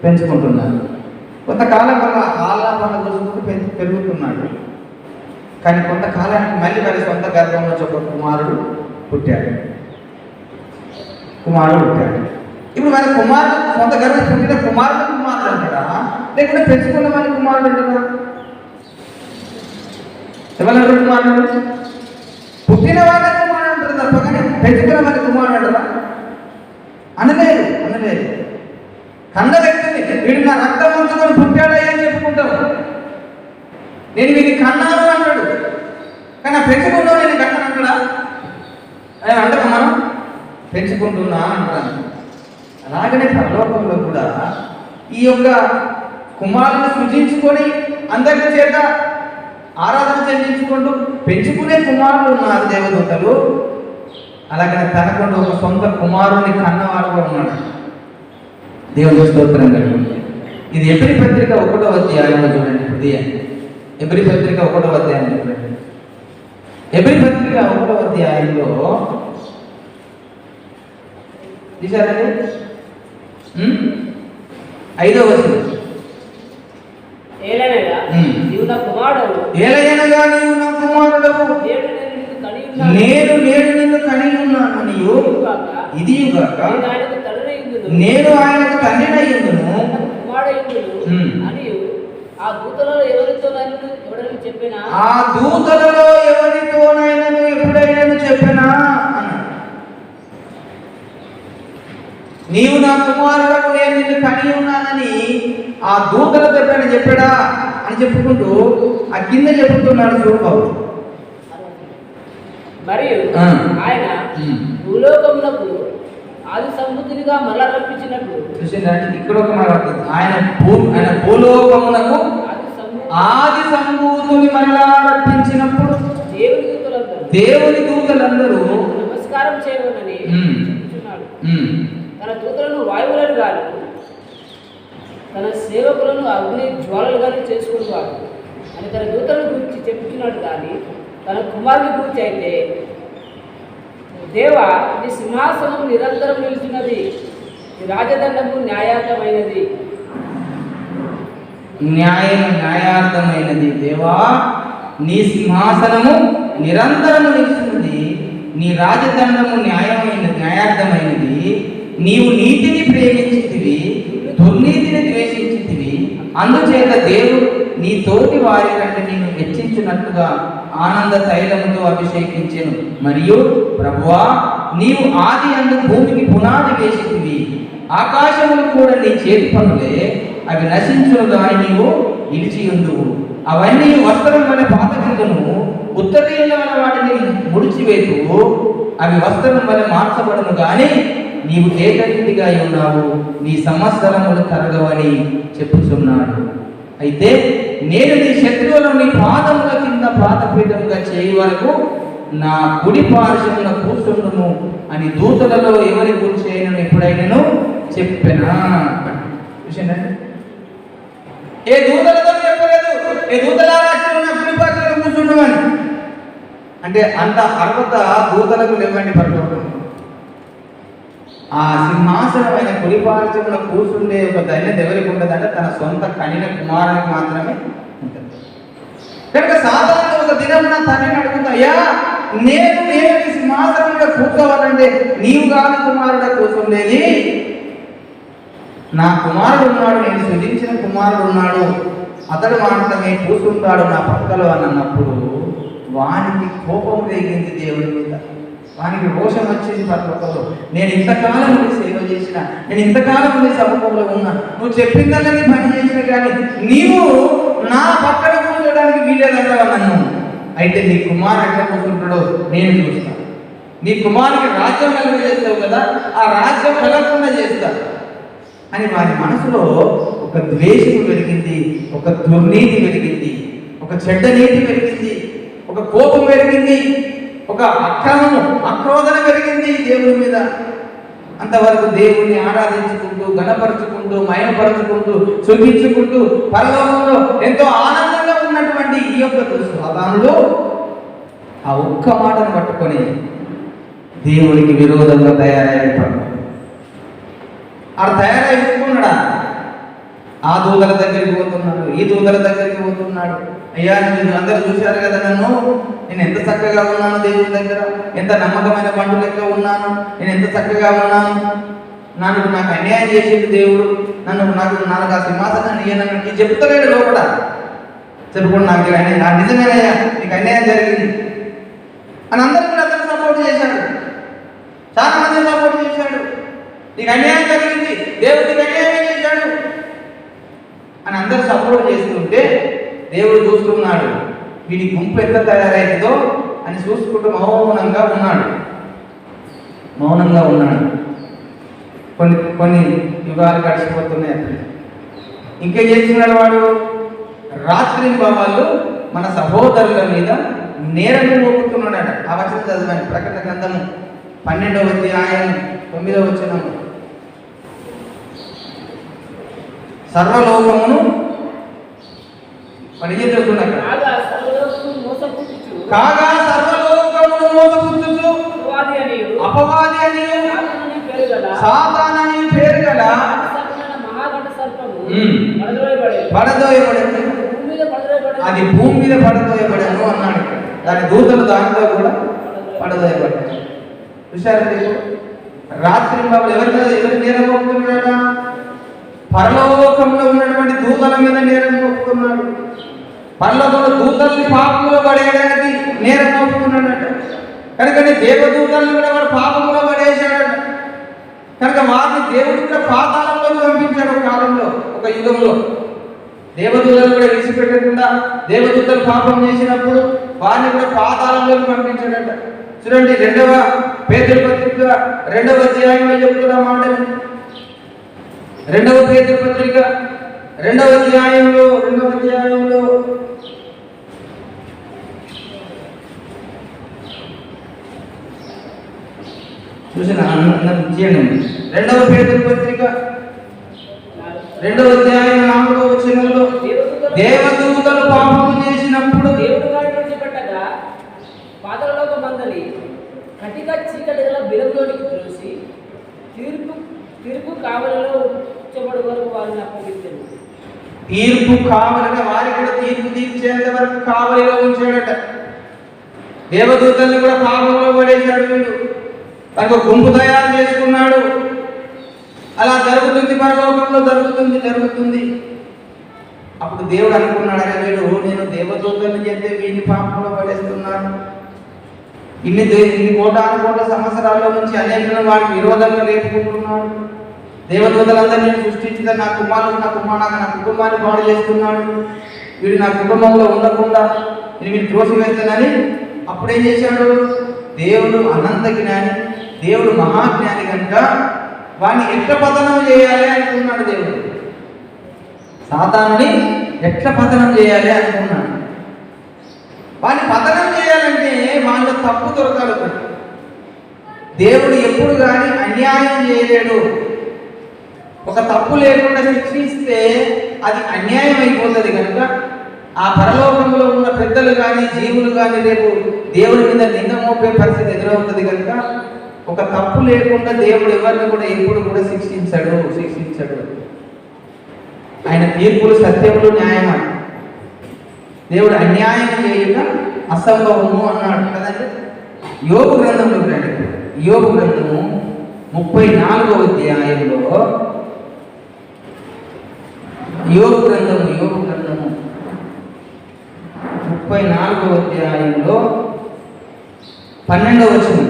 పెంచుకుంటున్నారు. కొంతకాలం వల్ల ఆళ్ళ పనులు చూసుకుంటూ పెరుగుతున్నాడు. కానీ కొంతకాలానికి మళ్ళీ వారి సొంత గర్భం నుంచి ఒక కుమారుడు పుట్టాడు. ఇప్పుడు మన కుమారుడు సొంత గర్భం పుట్టిన కుమారుడు అంటాడా, లేకుంటే పెంచుకున్న వారి కుమారుడు అంటారా? ఎవరు కుమారుడు? పుట్టిన వాళ్ళ కుమారుడు అంటారు తప్ప, కానీ పెంచుకున్న వారి కుమారుడు అంటారా? అనలేదు. కన్న వ్యక్తిని వీడు నా రక్తం ఉంచుకొని పుట్టాడా అని చెప్పుకుంటావు. కన్నాను అంటాడు. కానీ ఆ పెంచుకుంటూ నేను కట్టను అంటాడా? అని అంటాం మనం, పెంచుకుంటున్నా అంటాను. అలాగనే పరలోకంలో కూడా ఈ యొక్క కుమారుని సృజించుకొని అందరి చేత ఆరాధన చెల్లించుకుంటూ పెంచుకునే కుమారులు ఉన్నారు దేవదూతలు. అలాగనే తనకుండా ఒక సొంత కుమారుని కన్నవాడు కూడా ఉన్నాడు. దేవుని స్తోత్రం కలుగుతుంది. ఇది ఎబ్రీ పత్రిక 1వ అధ్యాయంలో చూడండి. హృదయం ఎబ్రీ పత్రిక 1వ అధ్యాయం చూడండి. ఎబ్రీ పత్రిక 1వ అధ్యాయంలో చూసారండి 5వ వచనం. ఏలయనగా నీవు నా కుమారుడవు, నేను నేడు నిన్ను కని ఉన్నాను నీవు ఇదియుగాక నేను ఆయనకు తండ్రినయ్యుండును అని ఆ దూతలలో ఎవరితోనైనా చెప్పినా ఎప్పుడైనా చెప్పినా అన్నాడు. నీవు నా కుమారుడకు నేను నిన్ను కని ఉన్నానని ఆ దూతలతో ఎప్పుడైనా చెప్పాడా అని చెప్పుకుంటూ ఆ కింద చెప్పుతున్నాడు చూడబాబు. మరియు ఆయన భూలోకమునకు ఆది సంబుద్ధినిగా మరలా రప్పించినట్లు చూసిందంటే ఇక్కడ ఒక మాట ఆయన భూలోకమునకు ఆది సంబూతుని మరలా రప్పించినప్పుడు దేవుని దూతలందరూ నమస్కారం చేయవలని చెప్తున్నాడు. తన దూతలను వాయువులను గాను తన సేవకులను అగ్ని జ్వాలలుగానే చేసుకునేవాడు అని తన దూతలను గురించి చెప్తున్నాడు. కానీ తన కుమారుని గురించి అయితే దేవా నీ సింహాసనం నిరంతరం నిలుచున్నది, నీ రాజదండము న్యాయార్థమైనది. న్యాయార్థమైనది. దేవా నీ సింహాసనము నిరంతరము నిలుచున్నది, నీ రాజదండము న్యాయార్థమైనది. నీవు నీతిని ప్రేమించితివి, దుర్నీతిని ద్వేషించితివి. అందుచేత దేవుడు నీ తోటి వారి కంటే నేను హెచ్చించినట్లుగా ఆనంద తైలముతో అభిషేకించెను. మరియు ప్రభువా నీవు ఆది అందు భూమికి పునాది వేసితివి, ఆకాశములు కూడా నీ చేతి పనులే, అవి నశించును గాని నీవు నిలిచియుందువు. అవన్నీ వస్త్రం వలె పాతకుందును, ఉత్తరీయుల వల్ల వాటిని ముడిచివేతువు. అవి వస్త్రం వలె మార్చబడును గాని నీవు ఏకరీతిగా ఉన్నావు, నీ సంవత్సరములు తరగవని చెప్పుచున్నాడు. అయితే నేను నీ శత్రువులను నీ పాదముల కింద పాదపీఠముగా చేయి వరకు నా కుడి పార్శ్వమున కూర్చుండును అని దూతలలో ఎవరి గురించి అయినను ఎప్పుడైనా చెప్పినా. చూసిందండి, ఏ దూతలతో చెప్పలేదు, ఏ దూతలారా నా కుడి పార్శ్వమున కూర్చుండు అని. అంటే అంత అర్హత దూతలకు లేవండి పరలోకం. ఆ సింహాసనమైన కుడిపార్శ్వమున కూర్చుండే ఒక ధన్యత ఎవరికి ఉంటుందంటే తన సొంత కనిన కుమారునికి మాత్రమే ఉంటుంది. కనుక సాధారణ ఒక దినం నా తండ్రిని అడుగుతా, అయ్యా నేను ఈ సింహాసనం మీద కూర్చోవాలంటే నీవు కాదు కుమారుడు కూర్చుండేది, నా కుమారుడు ఉన్నాడు, నేను సృజించిన కుమారుడు ఉన్నాడు, అతడు మాత్రమే కూర్చుంటాడు నా పక్కలో అని అన్నప్పుడు వానికి కోపం రేగింది దేవుడి మీద, వానికి రోషం వచ్చింది పరలోకంలో. నేను ఇంతకాలం నుండి సేవ చేసిన, నేను ఇంతకాలం నుండి సమూహంలో ఉన్నా, నువ్వు చెప్పిందల్లా నీ పని చేసిన, కానీ నీవు నా పక్కన కూర్చోడానికి వీలేదంటావా నన్ను? అయితే నీ కుమారుడు ఎట్లా కూర్చుంటాడో నేను చూస్తాను. నీ కుమారుడికి రాజ్యం కలుగ చేస్తావు కదా, ఆ రాజ్యం కలగకుండా చేస్తా అని వారి మనసులో ఒక ద్వేషం పెరిగింది, ఒక దుర్నీతి పెరిగింది, ఒక చెడ్డ నీతి పెరిగింది, ఒక కోపం పెరిగింది, ఒక అక్రమము అక్రోధన పెరిగింది దేవుని మీద. అంతవరకు దేవుణ్ణి ఆరాధించుకుంటూ, గణపరుచుకుంటూ, మయమపరుచుకుంటూ, సుఖించుకుంటూ పరలోకంలో ఎంతో ఆనందంగా ఉన్నటువంటి ఈ యొక్క సాధారణులు ఆ ఒక్క మాటను పట్టుకొని దేవునికి విరోధంగా తయారయ్యాడు. ఆడ తయారైపోతున్నాడా? ఆ దూతల దగ్గరికి పోతున్నాడు, ఈ దూతల దగ్గరికి పోతున్నాడు. అయ్యా మీరు అందరూ చూశారు కదా నన్ను, నేను ఎంత చక్కగా ఉన్నాను దేవుని దగ్గర, ఎంత నమ్మకమైన పండు లెక్క ఉన్నాను, నేను ఎంత చక్కగా ఉన్నాను, నాకు అన్యాయం చేసేది దేవుడు, నాకు ఆ సింహాసనాన్ని ఇయ్యనని చెప్తలేడు లోపల. చెప్పుకోండి, నాకు నిజమేనయ్యా నీకు అన్యాయం జరిగింది అని అందరూ కూడా అతను సపోర్ట్ చేశాడు, చాలా మంది సపోర్ట్ చేశాడు. నీకు అన్యాయం జరిగింది, దేవుడికి అన్యాయం చేశాడు అని అందరూ సపోర్ట్ చేస్తుంటే దేవుడు చూస్తున్నాడు. వీడి గుంపు ఎంత తయారైందో అని చూసుకుంటూ మౌనంగా ఉన్నాడు. కొన్ని యుగాలు గడిచిపోతున్నాయి. ఇంకేం చేస్తున్నాడు వాడు? రాత్రి భావాలు మన సహోదరుల మీద నేరము మోపుతున్నాడట. ఆ వచనం చదవండి, ప్రకటన గ్రంథము 12వ అధ్యాయం 9వ వచనము. సర్వలోకమును కాగా సర్వలోకమును మోసపుచ్చుచు అపవాది అని సాతానని పేరు గల మహాగణ సర్పము పడదోయబడింది. అది భూమి మీద పడదోయబడను అన్నాడు. దాని దూతలు దానితో కూడా పడదోయబడ్డాడు. చూశారండి, రాత్రి బాబు ఎవరి నేరం మోపుతున్నాడా? పరలోకంలో ఉన్నటువంటి దూతల మీద నేరం మోపుతున్నాడు. పరలోకంలో దూతల్ని పాపంలో పడేయడానికి నేరం మోపుతున్నాడట. కనుక దేవదూతల్ని కూడా వాడు పాపంలో పడేశాడట. కనుక వారిని దేవుడు కూడా పాతాళంలో పంపించాడు. ఒక కాలంలో, ఒక యుగంలో దేవదూతలు కూడా విడిచిపెట్టకుండా దేవదూతలు పాపం చేసినప్పుడు వారిని కూడా పాతాళంలో పంపించాడట. చూడండి, 2వ పేతురు పత్రిక 2వ అధ్యాయంలో చెప్తున్న మాటలు. 2వ పేతురు పత్రిక 2వ అధ్యాయంలో చూసిన చేయండి. 2వ పేతురు పత్రిక 2వ అధ్యాయం 4వ వచనంలో దేవదూతలు పాపం చేసినప్పుడు దేవుడు వారిని విడిచిపెట్టగా పాతాళలోక మందలి కటిక చీకటి గల బిలంలోనికి త్రోసి తీర్పు కావలిలో ఉంచబడు వరకు వారిని అప్పగించాడు. తీర్పు కావలిగా వారికి కూడా తీర్పు తీర్చేంత వరకు కావలిలో ఉంచాడట. దేవదూతల్ని కూడా పాపంలో పడేశాడు వీడు. తనకు గుంపు తయారు చేసుకున్నాడు. అలా జరుగుతుంది, పరలోకంలో జరుగుతుంది. అప్పుడు దేవుడు అనుకున్నాడు, అరే వీడు నేను దేవదూతల్ని చెప్తే వీడిని పాపంలో పడేస్తున్నాను. ఇన్ని కోటాను సంవత్సరాల నుంచి అనేక వాడికి విరోధంగా లేపుకుంటున్నాడు. దేవదూతలందరినీ సృష్టించిన నా కుటుంబాన్ని పాడు చేస్తున్నాడు. వీడు నా కుటుంబంలో ఉండకుండా నేను వీడిని త్రోసివేస్తానని అప్పుడేం చేశాడు? దేవుడు అనంత జ్ఞాని, దేవుడు మహాజ్ఞాని కనుక వాడిని ఎట్లా పతనం చేయాలి అనుకున్నాడు. దేవుడు సాతానుని ఎట్లా పతనం చేయాలి అనుకున్నాడు. వాడిని పతనం చేయాలంటే వాళ్ళ తప్పు దొరకాలి. దేవుడు ఎప్పుడు కానీ అన్యాయం చేయలేడు. ఒక తప్పు లేకుండా శిక్షిస్తే అది అన్యాయం అయిపోతుంది. కనుక ఆ పరలోకంలో ఉన్న పెద్దలు కానీ జీవులు కానీ రేపు దేవుడి మీద నింద మోపే పరిస్థితి ఎదురవుతుంది. కనుక ఒక తప్పు లేకుండా దేవుడు ఎవరిని కూడా ఎప్పుడు కూడా శిక్షించడు. ఆయన తీర్పులు సత్యములు న్యాయమా. దేవుడు అన్యాయం చేయక అసంభవము అన్నాడు కదండి. యోబు గ్రంథంలోకి రండి. యోబు గ్రంథము 34వ అధ్యాయంలో యోబు గ్రంథము 34వ అధ్యాయంలో 12వ వచనం.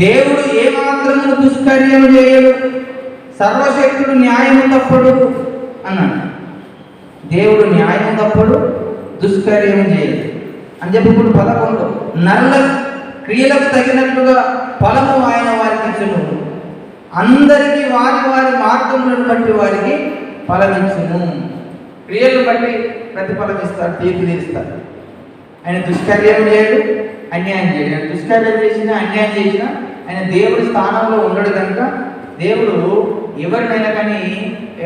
దేవుడు ఏమాత్రము దుష్కార్యం చేయడు, సర్వశక్తుడు న్యాయము తప్పడు అన్నాడు. దేవుడు న్యాయం తప్పడు, దుష్కార్యం చేయడు అని చెప్పి ఇప్పుడు 11 నరుల క్రియలకు తగినట్లుగా ఫలము ఆయన వారికి ఇచ్చును, అందరికీ వారి వారి మార్గములను బట్టి వారికి ఫలమిచ్చును. క్రియలను బట్టి ప్రతిఫలం ఇస్తాడు, తీర్పు తీరుస్తాడు. ఆయన దుష్కార్యం చేయడు, అన్యాయం చేయడు. ఆయన దుష్కార్యం చేసినా అన్యాయం చేసినా ఆయన దేవుడి స్థానంలో ఉండడు. కనుక దేవుడు ఎవరినైనా కానీ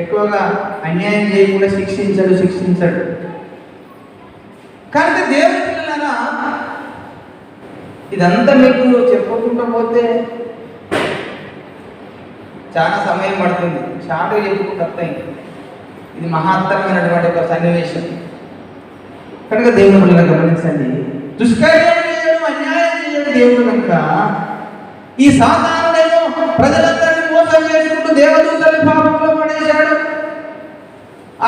ఎక్కువగా అన్యాయం చేయకుండా శిక్షించడు. కనుక దేవుడి పిల్లలారా, ఇదంతా మీకు చెప్పుకుంటూ పోతే చాలా సమయం పడుతుంది. షార్ట్గా చెప్పుకుంటూ వస్తాయి. ఇది మహత్తరమైనటువంటి ఒక సన్నివేశం. కనుక దేవుని పిల్లలు గమనించండి, దుష్కార్యం చేయడం, అన్యాయం చేయడం దేవుడు కనుక ఈ సాతానుడేమో ప్రజలందరినీ మోసం చేసుకుంటూ దేవదూతల్ని పాపంలో పడేశాడు.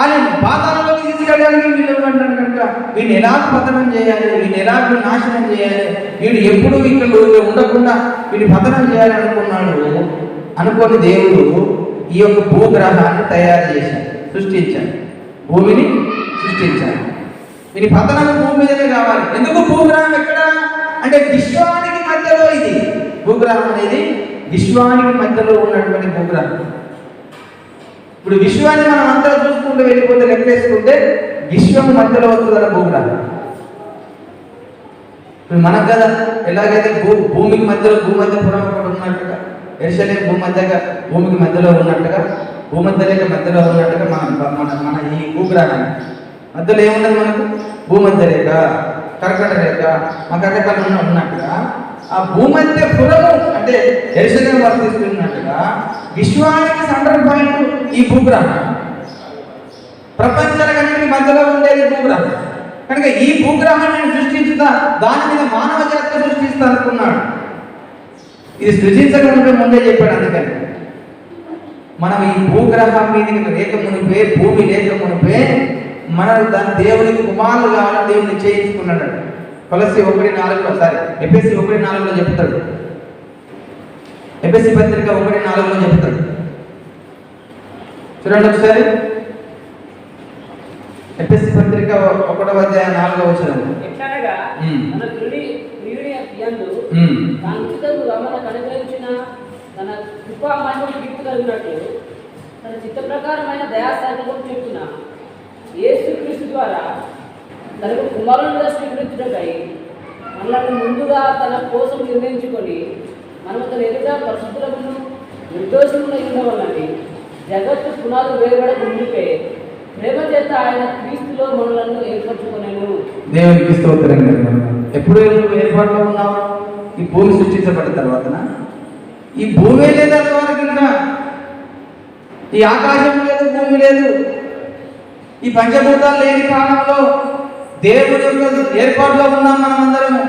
ఆయన పాతాళంలోకి తీసుకెళ్ళడానికి వీళ్ళు అంటాడు. కనుక వీడిని ఎలా పతనం చేయాలి, వీడిని ఎలా నాశనం చేయాలి, వీడు ఎప్పుడు ఇక్కడ ఉండకుండా వీడిని పతనం చేయాలి అనుకుని దేవుడు ఈ యొక్క భూగ్రహాన్ని తయారు చేశాడు, సృష్టించాడు, భూమిని సృష్టించాడు. వీరి పతనం భూమి మీదనే కావాలి. ఎందుకు భూగ్రహం ఎక్కడ అంటే విశ్వానికి మధ్యలో ఇది భూగ్రహం అనేది విశ్వానికి మధ్యలో ఉన్నటువంటి భూగ్రహం. ఇప్పుడు విశ్వాన్ని మనం అంతా చూసుకుంటూ వెళ్ళిపోతే లెక్కేసుకుంటే విశ్వం మధ్యలో వస్తుందన్న భూగ్రహం. ఇప్పుడు మనకు కదా ఎలాగైతే భూమికి మధ్యలో భూమధ్యపురం ఒకటి ఉన్నట్టుగా, యెరూషలేము భూమికి మధ్యలో ఉన్నట్టుగా, భూమధ్యరేఖ మధ్యలో ఉన్నట్టుగా మన ఈ భూగ్రహం మధ్యలో ఏమున్నది మనకు? భూమధ్యరేఖ, కర్కట రేఖ, మకరరేఖలు ఉన్నట్టుగా ఆ భూమధ్యపురము అంటే యెరూషలేము వర్తిస్తున్నట్టుగా విశ్వానికి సెంటర్ పాయింట్ ఈ భూగ్రహం. ప్రపంచానికి మధ్యలో ఉండేది భూగ్రహం. కనుక ఈ భూగ్రహాన్ని నేను సృష్టించుతా, దాని మీద మానవ జాతి సృష్టిస్తా అనుకున్నాడు. ఇది సృజించకుండా ముందే చెప్పాడు. అందుకని మనం ఈ భూగ్రహం మీదకి లేకమునిపే, భూమి లేకమునిపే మన దాని దేవునికి కుమారులు కావాలని దేవుని చేయించుకున్నాడు. కొలస్సీ 1:4 సారీ ఎఫెసీ 1:4 చెప్తాడు. ఎఫెసీ పత్రిక 1:4 చెప్తాడు. చూడండి ఒకసారి. ఎఫెసీ పత్రిక 1:4 ఎట్లనగా మన ప్రియుని యందు తాను ఉచితముగా మనకు అనుగ్రహించిన తన కృపా మహిమకు కీర్తి కలిగినట్లు తన చిత్త ప్రకారమైన దయాసాధ్యం చెప్పున యేసుక్రీస్తు ద్వారా తనకు కుమారునిగా స్వీకరించుటకై మనల్ని ముందుగా తన కోసం నిర్ణయించుకొని మనము తన ఎదుట పరిశుద్ధులను నిర్దోషములు ఉండవాలని జగత్తు పునాదులు వేయబడక ముందుకే ప్రేమ చేత ఆయన క్రీస్తులో మనలను ఏర్పరచుకునేను. దేవునికి స్తోత్రం. ఎప్పుడు నువ్వు ఏర్పాటులో ఉన్నావు? ఈ భూమి సృష్టించబడిన తర్వాతన. ఈ భూమి లేదు అంతవరకు, ఇంకా ఈ ఆకాశం లేదు, భూమి లేదు, ఈ పంచభూతాలు లేని కాలంలో దేవుని యొక్క ఏర్పాటులో ఉన్నాం మనం అందరము.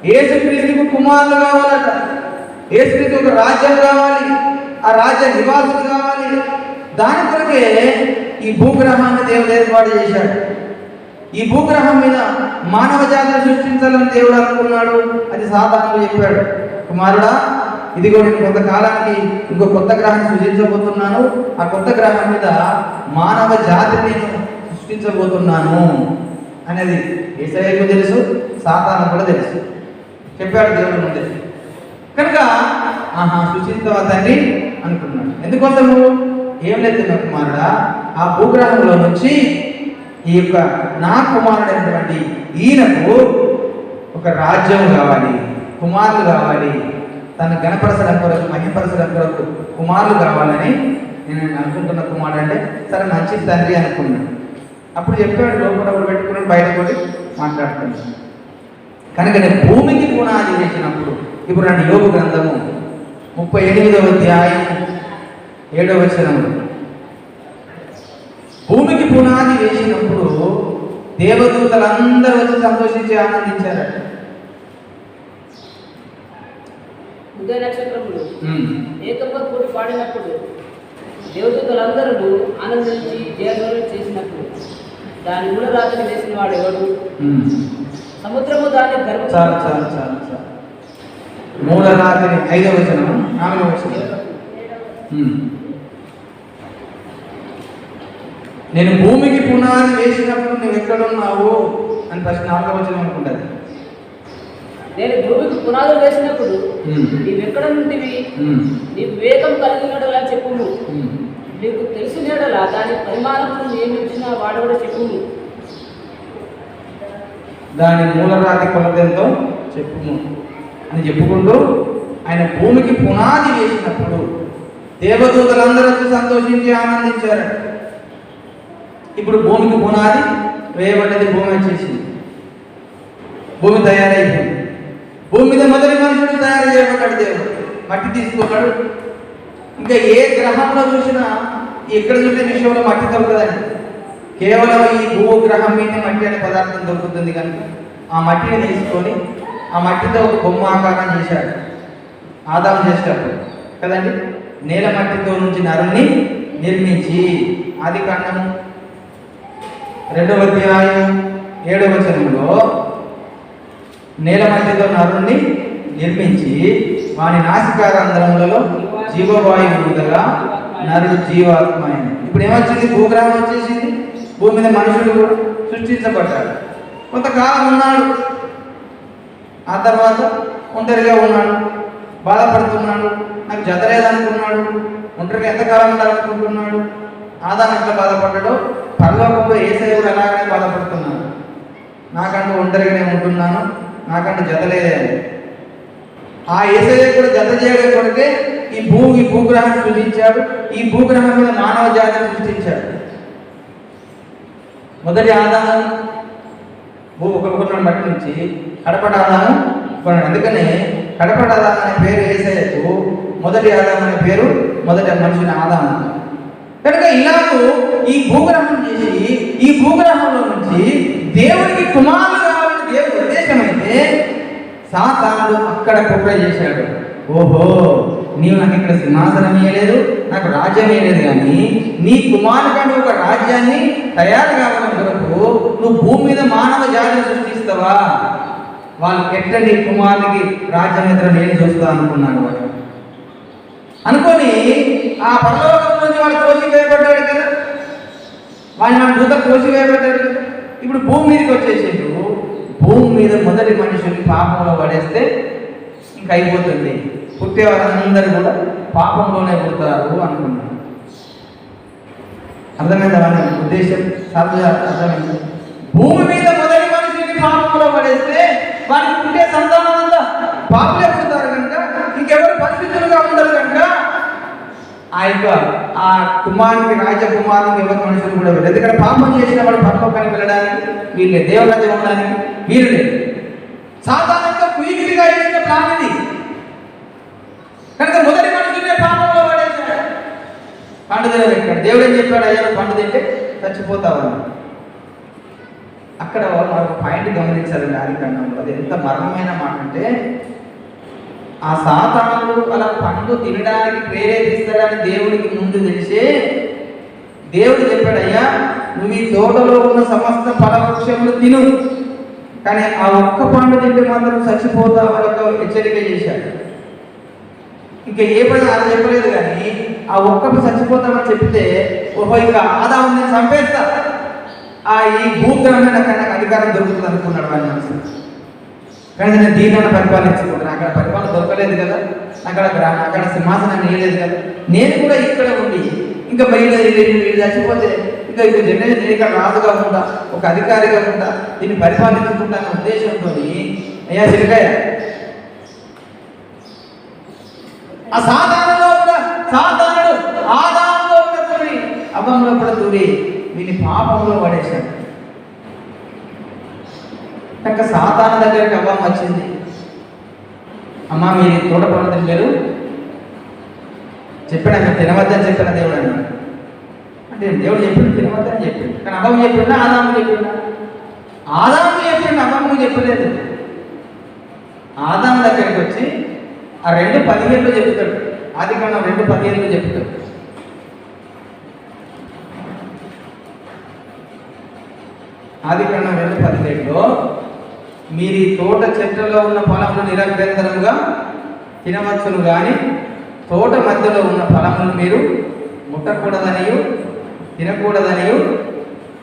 యేసుక్రీస్తుకు కుమారులు కావాలట. యేసుక్రీస్తు ఒక రాజ్యం కావాలి, ఆ రాజ్య నివాసులు కావాలి. దాని కొరకే ఈ భూగ్రహాన్ని దేవుడు ఏర్పాటు చేశాడు. ఈ భూగ్రహం మీద మానవ జాతిని సృష్టించాలని దేవుడు అనుకున్నాడు. అది సాతానుడు చెప్పాడు, కుమారుడా ఇదిగో నేను కొంతకాలానికి ఇంకో కొత్త గ్రహాన్ని సృష్టించబోతున్నాను, ఆ కొత్త గ్రహం మీద మానవ జాతిని నేను సృష్టించబోతున్నాను అనేది యేసయ్యకు తెలుసు, సాతాను కూడా తెలుసు. చెప్పాడు దేవుడు ముందే. కనుక సృష్టించవా తండ్రి అనుకున్నాడు. ఎందుకోసము? ఏం లేదు కుమారుడా, ఆ భూగ్రహంలో నుంచి ఈ యొక్క నా కుమారుడైనటువంటి ఈయనకు ఒక రాజ్యం కావాలి, కుమారులు కావాలి, తన గణపరచడం కొరకు, మహిమపరచడం కొరకు కుమారులు కావాలని నేను అనుకుంటున్న కుమారుడు. అంటే సరే మంచి తండ్రి అనుకున్నాడు. అప్పుడు చెప్పాడు, లోపల పెట్టుకుని బయట కూడా మాట్లాడుతున్నాడు. కనుక నేను భూమికి పునాది వేసినప్పుడు, ఇప్పుడు నన్ను యోబు గ్రంథము 38వ అధ్యాయం 7వ వచనము, భూమికి పునాది వేసినప్పుడు దేవదూతలందరూ వచ్చి సంతోషించి ఆనందించారట. ఉదయ నక్షత్రములు ఏకంగా కూడి పాడినప్పుడు దేవదూతలందరూ ఆనందించి జయధ్వనులు చేసినప్పుడు దాని మూలరాతిని వేసిన వాడు ఎవడు? సముద్రము దాన్ని గర్భ మూలరాతిని 5వ వచనం 4వ వచనం, నేను భూమికి పునాది వేసినప్పుడు నువ్వు ఎక్కడున్నావు అని ఫస్ట్ 4వ వచనం అనుకుంటుంది. నేను భూమికి పునాదులు వేసినప్పుడు నీవెక్కడ నుండివి? నీ వివేకం కలిగినడలా చెప్పుము, నీకు తెలిసినడలా దాని పరిమాణమును నియమించిన వాడవడ చెప్పుము, దాని మూలరాతి కొలతెంతో చెప్పుము అని చెప్పుకుంటూ ఆయన భూమికి పునాది వేసినప్పుడు దేవదూతలందరూ సంతోషించి ఆనందించారు. ఇప్పుడు భూమికి పునాది వేయబడ్డది, భూమి వచ్చేసింది, భూమి తయారైపోయింది. భూమి మీద మొదటి మనుషుడు తయారు చేయబడ్డాడు. దేవుడు మట్టి తీసుకున్నాడు. ఇంకా ఏ గ్రహంలో చూసినా ఎక్కడ చూసే విషయంలో మట్టి దొరకదండి. కేవలం ఈ భూగ్రహం మీద మట్టి అనే పదార్థం దొరుకుతుంది. కనుక ఆ మట్టిని తీసుకొని ఆ మట్టితో ఒక బొమ్మ ఆకారం చేశాడు ఆదాము చేసేటప్పుడు కదండి. నేల మట్టితో నుంచి నరుణ్ణి నిర్మించి, ఆదికాండము 2వ అధ్యాయం 7వ వచనంలో నేల మట్టితో నరుణ్ణి నిర్మించి వాని నాసికారంధ్రములలో జీవవాయువు ఉండగా నరుడు జీవాత్మ అయింది. ఇప్పుడు ఏమొచ్చింది? భూగ్రహం వచ్చేసింది. భూమి మీద మనుషులు కూడా సృష్టించబడ్డాడు. కొంతకాలం ఉన్నాడు, ఆ తర్వాత ఒంటరిగా ఉన్నాడు, బాధపడుతున్నాడు, నాకు జత లేదనుకున్నాడు, ఒంటరిగా ఎంతకాలం ఉండాలనుకుంటున్నాడు. ఆదాము ఎంత బాధపడ్డాడో పరలోకంలో యేసయ్య కూడా అలాగనే బాధపడుతున్నాడు. నాకంటూ ఒంటరిగానే ఉంటున్నాను, నాకంటూ జత లేదే అని. ఆ యేసయ్య కూడా జత చేయడం కొరకే ఈ భూగ్రహాన్ని సృష్టించాడు. ఈ భూగ్రహం మీద మానవ జాతిని సృష్టించాడు. మొదటి ఆదాము ఒకరిని బట్టి నుంచి కడపట ఆదాము కొన్నాడు. అందుకనే కడపట ఆదాము అనే పేరు యేసయ్యకు, మొదటి ఆదాము అనే పేరు మొదటి మనిషిని ఆదాము. కనుక ఇలాగూ ఈ భూగ్రహం చేసి ఈ భూగ్రహంలో నుంచి దేవుడికి కుమారులు కావాలని దేవుడి ఉద్దేశం అయితే సాతానుడు అక్కడ కుట్ర చేశాడు. ఓహో, నీవు నాకు ఇక్కడ సింహాసనం ఇవ్వలేదు, నాకు రాజ్యం ఇవ్వలేదు, కానీ నీ కుమారుడు ఒక రాజ్యాన్ని తయారు కావాలని కొరకు నువ్వు భూమి మీద మానవ జాతిని సృష్టిస్తావా? వాళ్ళు ఎట్ట నీ కుమారుడికి రాజ్యం ఎదురు నేను చూస్తా అనుకున్నాడు. వాడు అనుకొని ఆ పరలోకం నుంచి వాడు తోసివేయబడ్డాడు కదా, వాడిని మన దూత తోసివేయబడ్డాడు కదా. ఇప్పుడు భూమి మీదకి వచ్చేసిండు. భూమి మీద మొదటి మనుషుల్ని పాపంలో పడేస్తే ఇంక అయిపోతుంది, పుట్టే వారందరూ కూడా పాపంలోనే పుడతారు అనుకున్నాడు. అర్థమైందా మన ఉద్దేశం? అర్థమైంది. భూమి మీద మొదటి మనుషుల్ని పాపంలో పడేస్తే వారికి పుట్టే సంతానం అంతా పాపలే పుడతారు కనుక ఇంకెవరు పరిస్థితులుగా ఉండరు కనుక ఆ కుమారునికి రాజకుమారునికి ఎవరి మనుషులు కూడా వెళ్ళదు. ఎందుకంటే పాపం చేసిన వాడు పరలోకానికి వెళ్ళడానికి వీళ్ళే, దేవరాజ్యం ఉండడానికి వీరులే. సాధారణంగా కుయికిగా చేసిన ప్లాన్ ఇది కనుక మొదటి మనుషులే పాపంలో పడేశాడు. పండు తినబెట్టాడు. దేవుడు ఏం చెప్పాడు? అయ్యా పండు తింటే చచ్చిపోతావని. అక్కడ మరొక పాయింట్ గమనించాలండి. ఆదికాండంలో అది ఎంత మర్మమైన మాట అంటే, ఆ సాతానుడు అలా పండు తినడానికి ప్రేరేపిస్తాడని దేవుడికి ముందు తెలిసే దేవుడు చెప్పాడు, అయ్యా నువ్వు ఈ తోటలో ఉన్న సమస్త ఫలవృక్షములు తిను, కానీ ఆ ఒక్క పండు తింటే మాత్రం చచ్చిపోతావని ఒక హెచ్చరిక చేశాడు. ఇంకా ఏ పని అది చెప్పలేదు, కానీ ఆ ఒక్కటి చచ్చిపోతామని చెప్తే ఓహో ఇక ఆదాముని చంపేస్తా, ఈ భూగ్రహమే నాకు అధికారం దొరుకుతుంది అనుకున్నాడు వాడి మనసు. కానీ నేను దీనిని పరిపాలించుకుంటాను, అక్కడ పరిపాలన దొరకలేదు కదా, అక్కడ సింహాసనం వేయలేదు కదా, నేను కూడా ఇక్కడ ఉండి ఇంకా వీళ్ళు చచ్చిపోతే ఇంకా జనరేషన్ నేను ఇక్కడ రాజుగా ఉంటా, ఒక అధికారిగా ఉంటా, దీన్ని పరిపాలించుకుంటా అనే ఉద్దేశంతో అయ్యా చిరకాయ ఆ సాధారణలో కూడా సాధారణుడు ఆదాములో కూడా దూరి అవ్వంలో కూడా దూరి వీని పాపంలో పడేశాడు. కనుక సాతాన దగ్గరికి అవ్వం వచ్చింది. అమ్మ మీరు తోట పండు తింటారు చెప్పాడు, మీరు తినవద్దని చెప్పిన దేవుడు అన్నాడు. అంటే దేవుడు చెప్పిండు తినవద్దని చెప్పిండు, కానీ అవ్వం చెప్పిండా ఆదాము చెప్పిండా? ఆదాము చెప్పిండు, అవ్వము చెప్పలేదు. ఆదాము దగ్గరికి వచ్చి ఆ 2:15 చెప్తాడు. ఆదికాండం 2:15 చెప్తాడు. ఆదికాండం 2:15లో మీరు ఈ తోట చెట్లలో ఉన్న ఫలములు నిరభ్యంతరముగా తినవచ్చును, కానీ తోట మధ్యలో ఉన్న ఫలములను మీరు ముట్టకూడదనియు తినకూడదనియు,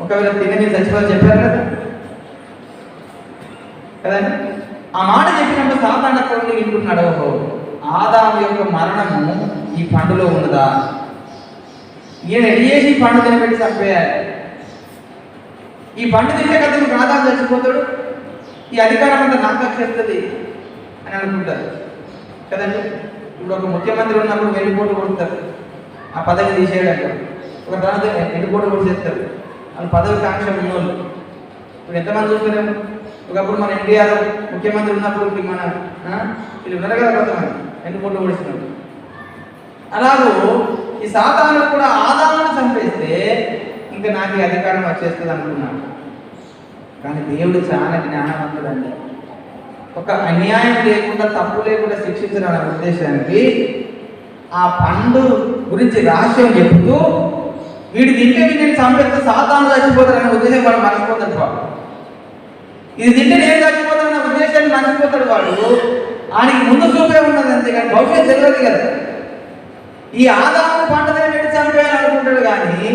ఒకవేళ తినని చచ్చిపోయి చెప్పారు కదా కదండి. ఆ మాట చెప్పినప్పుడు సాతాను అక్కడ వింటున్నాడు. ఓహో, ఆదాము యొక్క మరణము ఈ పండులో ఉన్నదా, ఈయన ఎడి చేసి ఈ పండు తినబెట్టి చంపేయాలి, ఈ పండు తింటే కదా నీకు ఆదాము చచ్చిపోతాడు, ఈ అధికారం అంతా నాకు వచ్చేస్తుంది అని అనుకుంటారు కదండి. ఇప్పుడు ఒక ముఖ్యమంత్రి ఉన్నప్పుడు వెన్నుపోటు కొడుతారు, ఆ పదవి తీసేయడానికి. ఒక తర్వాత వెన్నుపోటు కూడా చేస్తారు, వాళ్ళు పదవి కాంక్ష ఉన్నోళ్ళు. ఇప్పుడు ఎంతమంది చూస్తున్నాము, ఒకప్పుడు మన ఇండియాలో ముఖ్యమంత్రి ఉన్నప్పుడు మన వీళ్ళు ఉన్నారు కదా కొంతమంది వెన్నుపోటు కొడుతున్నారు. అలాగూ ఈ సాతాను కూడా ఆదామును చంపేస్తే ఇంకా నాకు ఈ అధికారం వచ్చేస్తుంది అనుకున్నాడు. కానీ దేవుడు చాలా జ్ఞానవంతుడు అండి. ఒక అన్యాయం లేకుండా తప్పు లేకుండా శిక్షించాలనే ఉద్దేశానికి ఆ పండు గురించి రహస్యం చెబుతూ వీడు తింటే నేను చంపేస్తే సాతాను చచ్చిపోతాడనే ఉద్దేశం వాడు మర్చిపోతాడు. వాడు ఇది తింటే నేను చచ్చిపోతాడన్న ఉద్దేశాన్ని మర్చిపోతాడు. వాడు ఆయనకి ముందు చూపే ఉన్నది, అంతేగాని భవిష్యత్తు తెలియదు కదా. ఈ ఆదాము పంట తినేటి చంపేయాలని అనుకుంటాడు, కానీ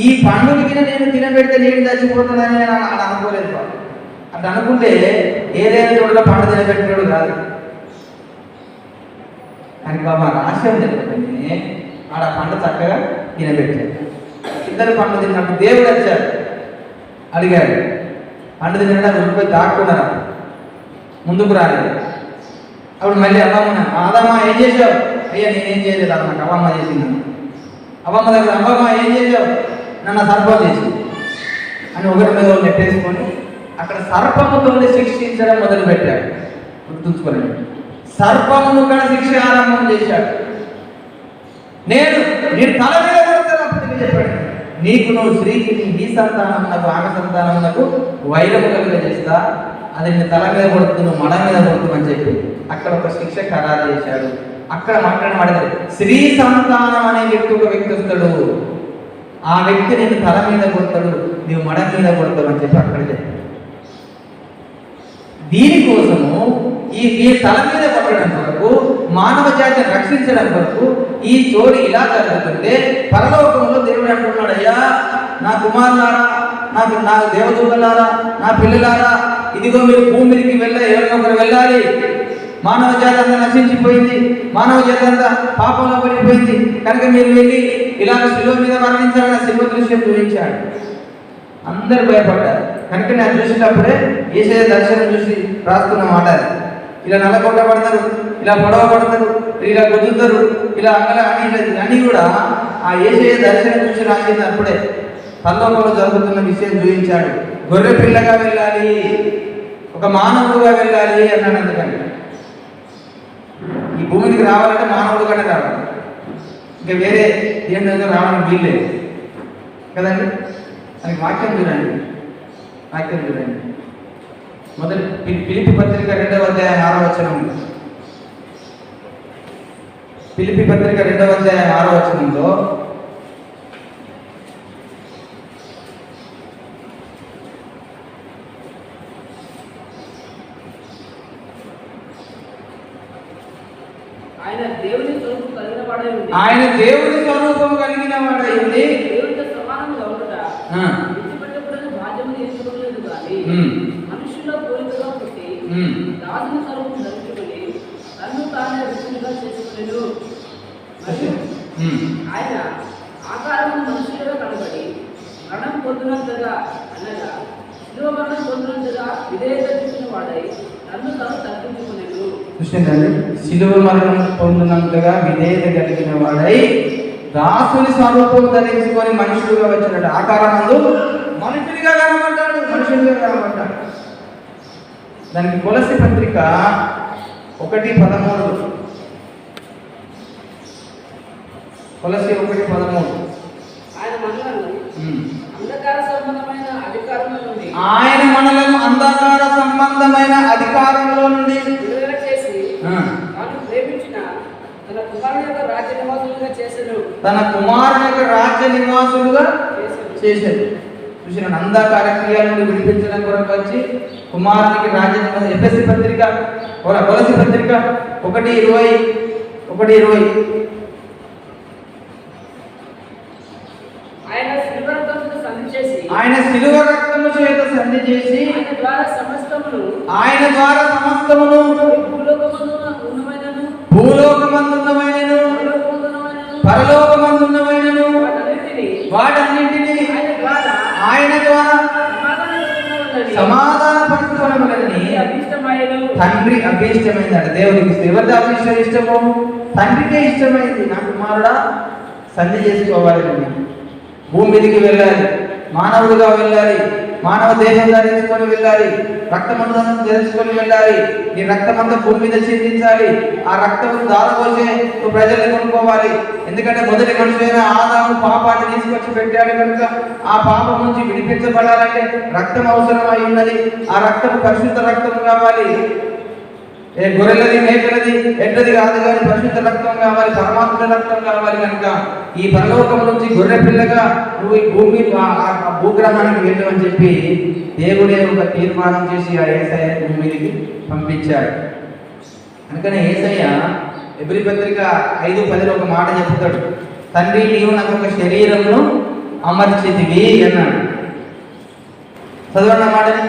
ఈ పండుగకి నేను తినబెడితే నేను చచ్చిపోతానని నేను అనుకోలేదు పాపం. అట్లా అనుకుంటే ఏదైనా చోట్ల పండు తినబెట్టాడు కాదు. కానీ బాబా రాష్ట్రం తెలియకపోతే ఆడ పండు చక్కగా తినబెట్టాడు. ఇద్దరు పండు తిన్నప్పుడు దేవుడు వచ్చాడు, అడిగాడు పండు తినడానికి ఉడిపోయి దాక్కున్నారు, ముందుకు రాలేదు. అప్పుడు మళ్ళీ అవ్వమ్మ ఏం చేసావు? అయ్యా నేనేం చేయలేదు అన్నమాట, అవ్వమ్మ చేసింది. అవ్వమ్మ దగ్గర అవ్వమ్మ ఏం చేసావు? నన్ను సర్పం చేసింది అని ఒకరి మీద నెట్టేసుకొని అక్కడ సర్పముతో శిక్షించడం మొదలు పెట్టాడు. గుర్తుంచుకోలేదు, సర్పమును కూడా శిక్ష ఆరంభం చేశాడు. నేను తల మీద కొడతాను చెప్పాడు, నీకు నువ్వు స్త్రీకి నీ సంతానమునకు ఆమె సంతానమునకు వైరము కలుగజేస్తా, అది నీ తల మీద కొడుతు నువ్వు మడ మీద కొడుతు అని చెప్పి అక్కడ ఒక శిక్ష ఖరారు చేశాడు. అక్కడ మాట్లాడేది స్త్రీ సంతానం అనే వ్యక్తి ఒక వ్యక్తి వస్తాడు, ఆ వ్యక్తి నేను తల మీద కొడతాడు, నీవు మడ మీద కొడతావు అని చెప్పి అక్కడ చెప్పాడు. దీనికోసము ఈ తల మీద కొట్టడం కొరకు, మానవ జాతిని రక్షించడం కొరకు ఈ స్టోరీ ఇలా జరుగుతుంటే పరలోకంలో దేవుడు అంటున్నాడు, అయ్యా నా కుమారులారా, నా దేవదూతలారా, నా పిల్లలారా, ఇదిగో మీరు భూమికి ఎవరినో ఒకరు వెళ్ళాలి. మానవ జాతి అంతా నశించిపోయింది, మానవ జాతి అంతా పాపంలో పడిపోయింది కనుక మీరు వెళ్ళి ఇలా శిలువ మీద మరణించాలని శిలువ దృశ్యం చూపించాడు. అందరు భయపడ్డారు. కనుక నేను చూసినప్పుడే యేసయ్య దర్శనం చూసి రాస్తున్న మాట, ఇలా నల్లగొట్టబడతారు, ఇలా పొడవ పడతారు, ఇలా గుద్దుతారు, ఇలా అని కూడా ఆ యేసయ్య దర్శనం చూసి రాసినప్పుడే పరలోకంలో జరుగుతున్న విషయం చూపించాడు. గొర్రె పిల్లగా వెళ్ళాలి, ఒక మానవుడుగా వెళ్ళాలి అన్నాడు. అందుకని ఈ భూమికి రావాలంటే మానవుడుగానే రావాలి, ఇంకా వేరే ఏం రావడం వీల్లేదు కదండి. అది వాక్యం చూడండి, వాక్యం చూడండి. మొదటి ఫిలిప్పీ పత్రిక 2వ అధ్యాయం 6వ వచనం. ఫిలిప్పీ పత్రిక 2వ అధ్యాయం 6వ వచనంలో ఆయన దేవుని స్వరూపం కలిగిన వాడై ఉండి, ఆయన దేవుని స్వరూపం కలిగిన వాడై ఉండి దేవునితో సమానంగా ఉండుట విడిచిపెట్టకూడని బాధ్యతను ఎంచుకోలేదు కానీ మనుషుల పోలికగా పుట్టి దాసుని స్వరూపం ధరించుకొని తన్ను తానే రుచిగా చేసుకునేను. మరియు ఆయన ఆకారము మనుషులుగా కనబడి మరణం పొందినంతగా, అనగా శిలువ మరణం పొందినంతగా విధేయత చూపిన వాడై తన్ను తాను తగ్గించుకునేను. చూసిందండి, శిలువ మరణం పొందినంతగా విధేయత కలిగిన వాడై దాసుని స్వరూపం ధరించుకొని మనుషులుగా వచ్చినట్టు ఆకారమందు మనుషుడిగా కనబడ్డాడు, మనుషులుగా కనబడ్డాడు. దానికి కొలసి పత్రిక 1:13, కొలసి 1:13. ఆయన మనలను అంధకార సంబంధమైన అధికారంలో నుండి అధికారంలో నుండి విడుదల చేసి తాను ప్రేమించిన తన కుమారుని యొక్క రాజ్య నివాసులుగా చేశాడు. తన కుమారుని యొక్క రాజ్య నివాసులుగా చేశాడు. చూసిన అంధకార క్రియల నుండి విడిపించడం కొరకు వచ్చి కుమారునికి రాజ్య నివాసం. ఎఫెసీ పత్రిక, కొలసి పత్రిక 1:20. ఆయన శిలువ రక్తము చేత సంధి చేసి ఆయన ద్వారా సమస్తమును భూలోకమందున్నమైనను పరలోకమందున్నమైనను వాటన్నింటినీ ఆయన ద్వారా సమాధానపరచుకోవడమని తండ్రి అభీష్టమైందట. దేవుడికి ఎవరిది అభీష్టం ఇష్టమో? తండ్రికే ఇష్టమైంది. నా కుమారుడా సంధి చేసుకోవాలి, భూమి మీదకి వెళ్ళాలి, మానవుడిగా వెళ్ళాలి, మానవ దేహం ధరించుకొని వెళ్ళాలి, రక్తమంతా ధరించుకొని వెళ్ళాలి, నీ రక్తమంతా భూమి మీద చిందించాలి, ఆ రక్తం దారపోసే నువ్వు ప్రజల్ని కొనుక్కోవాలి. ఎందుకంటే మొదటి మనుషులైన ఆదాము పాపాన్ని తీసుకొచ్చి పెట్టాడు కనుక ఆ పాపం నుంచి విడిపించబడాలంటే రక్తం అవసరమై ఉన్నది. ఆ రక్తం పరిశుద్ధ రక్తం కావాలి, గొర్రెలది మేకలది ఎడ్లది కాదు కానీ పరిశుద్ధ రక్తం కావాలి, పరమాత్మ రక్తం కావాలి. కనుక ఈ పరలోకం నుంచి గొర్రె పిల్లగా నువ్వు ఈ భూగ్రహానికి వెళ్ళు అని చెప్పి దేవుడే ఒక తీర్మానం చేసి ఆ యేసయ్య భూమి మీదకి పంపించాడు. అందుకనే యేసయ్య ఎబ్రీ పత్రిక 5:10 ఒక మాట చెప్తాడు. తండ్రి నీవు నాకు ఒక శరీరమును అమర్చితివి అన్నాడు. చదవండి మాటని.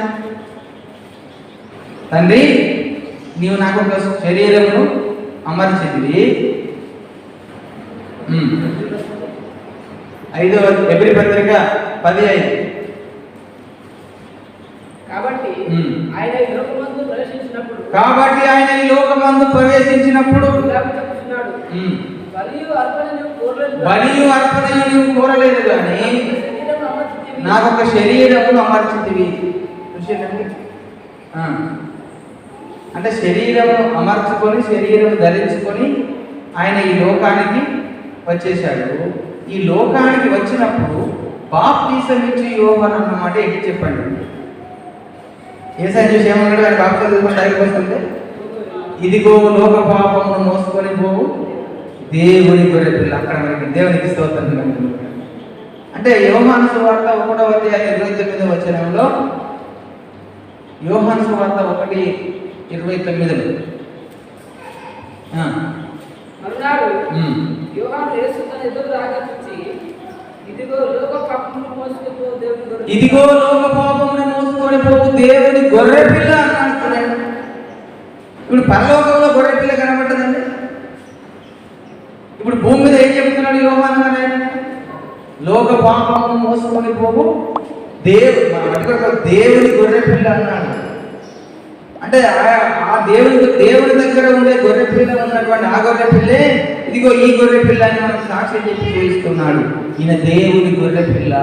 తండ్రి నీవు నాకు ఒక శరీరమును అమర్చితివి. 5వ ఎబ్రీ పత్రిక 10:5. కాబట్టి ఆయన ఈ లోకమందు ప్రవేశించినప్పుడు ఇలాగ చెప్పుచున్నాడు, బలియు అర్పణయు నీవు కోరలేదు కానీ శరీరమును అమర్చితివి. నాకు ఒక శరీరమును అమర్చితివి. చూసేయండి. అంటే శరీరము అమర్చుకొని శరీరం ధరించుకొని ఆయన ఈ లోకానికి వచ్చేసాడు. ఈ లోకానికి వచ్చినప్పుడు బాప్తీసం ఇచ్చి యోహాను అన్నమాట ఏంటి చెప్పండి. ఏసాయి చూసి ఏమన్నాడు? ఆయన బాప్తీసం దగ్గరికి వస్తుంటే, ఇదిగో లోక పాపమును మోసుకొని పోవు దేవుని గొర్రెపిల్ల. అక్కడ మనకి దేవునికి స్తోత్రం. అంటే యోహాను సువార్త 1వ అధ్యాయం 29వ వచనంలో, యోహాను సువార్త 1:29. మరునాడు యోహాను యేసు తన ఎదురు రాగా చూచి, ఇదిగో లోక పాపమును మోసుకొని పోవు దేవుని గొర్రె పిల్ల అన్నాడు. ఇప్పుడు పరలోకంలో గొర్రె పిల్ల కనబడ్డదండి. ఇప్పుడు భూమి మీద ఏం చెప్తున్నాడు యోహాను గారు? లోక పాపమును మోసుకొని పోవు దేవుని గొర్రె పిల్ల అన్నాడు. అంటే ఆ దేవుని దగ్గర ఉండే గొర్రె పిల్ల ఉన్నటువంటి ఆ గొర్రె పిల్లే ఇదిగో ఈ గొర్రె పిల్ల అని మనకు సాక్ష్యం చెప్పి చూపిస్తున్నాడు. ఈయన దేవుని గొర్రె పిల్ల.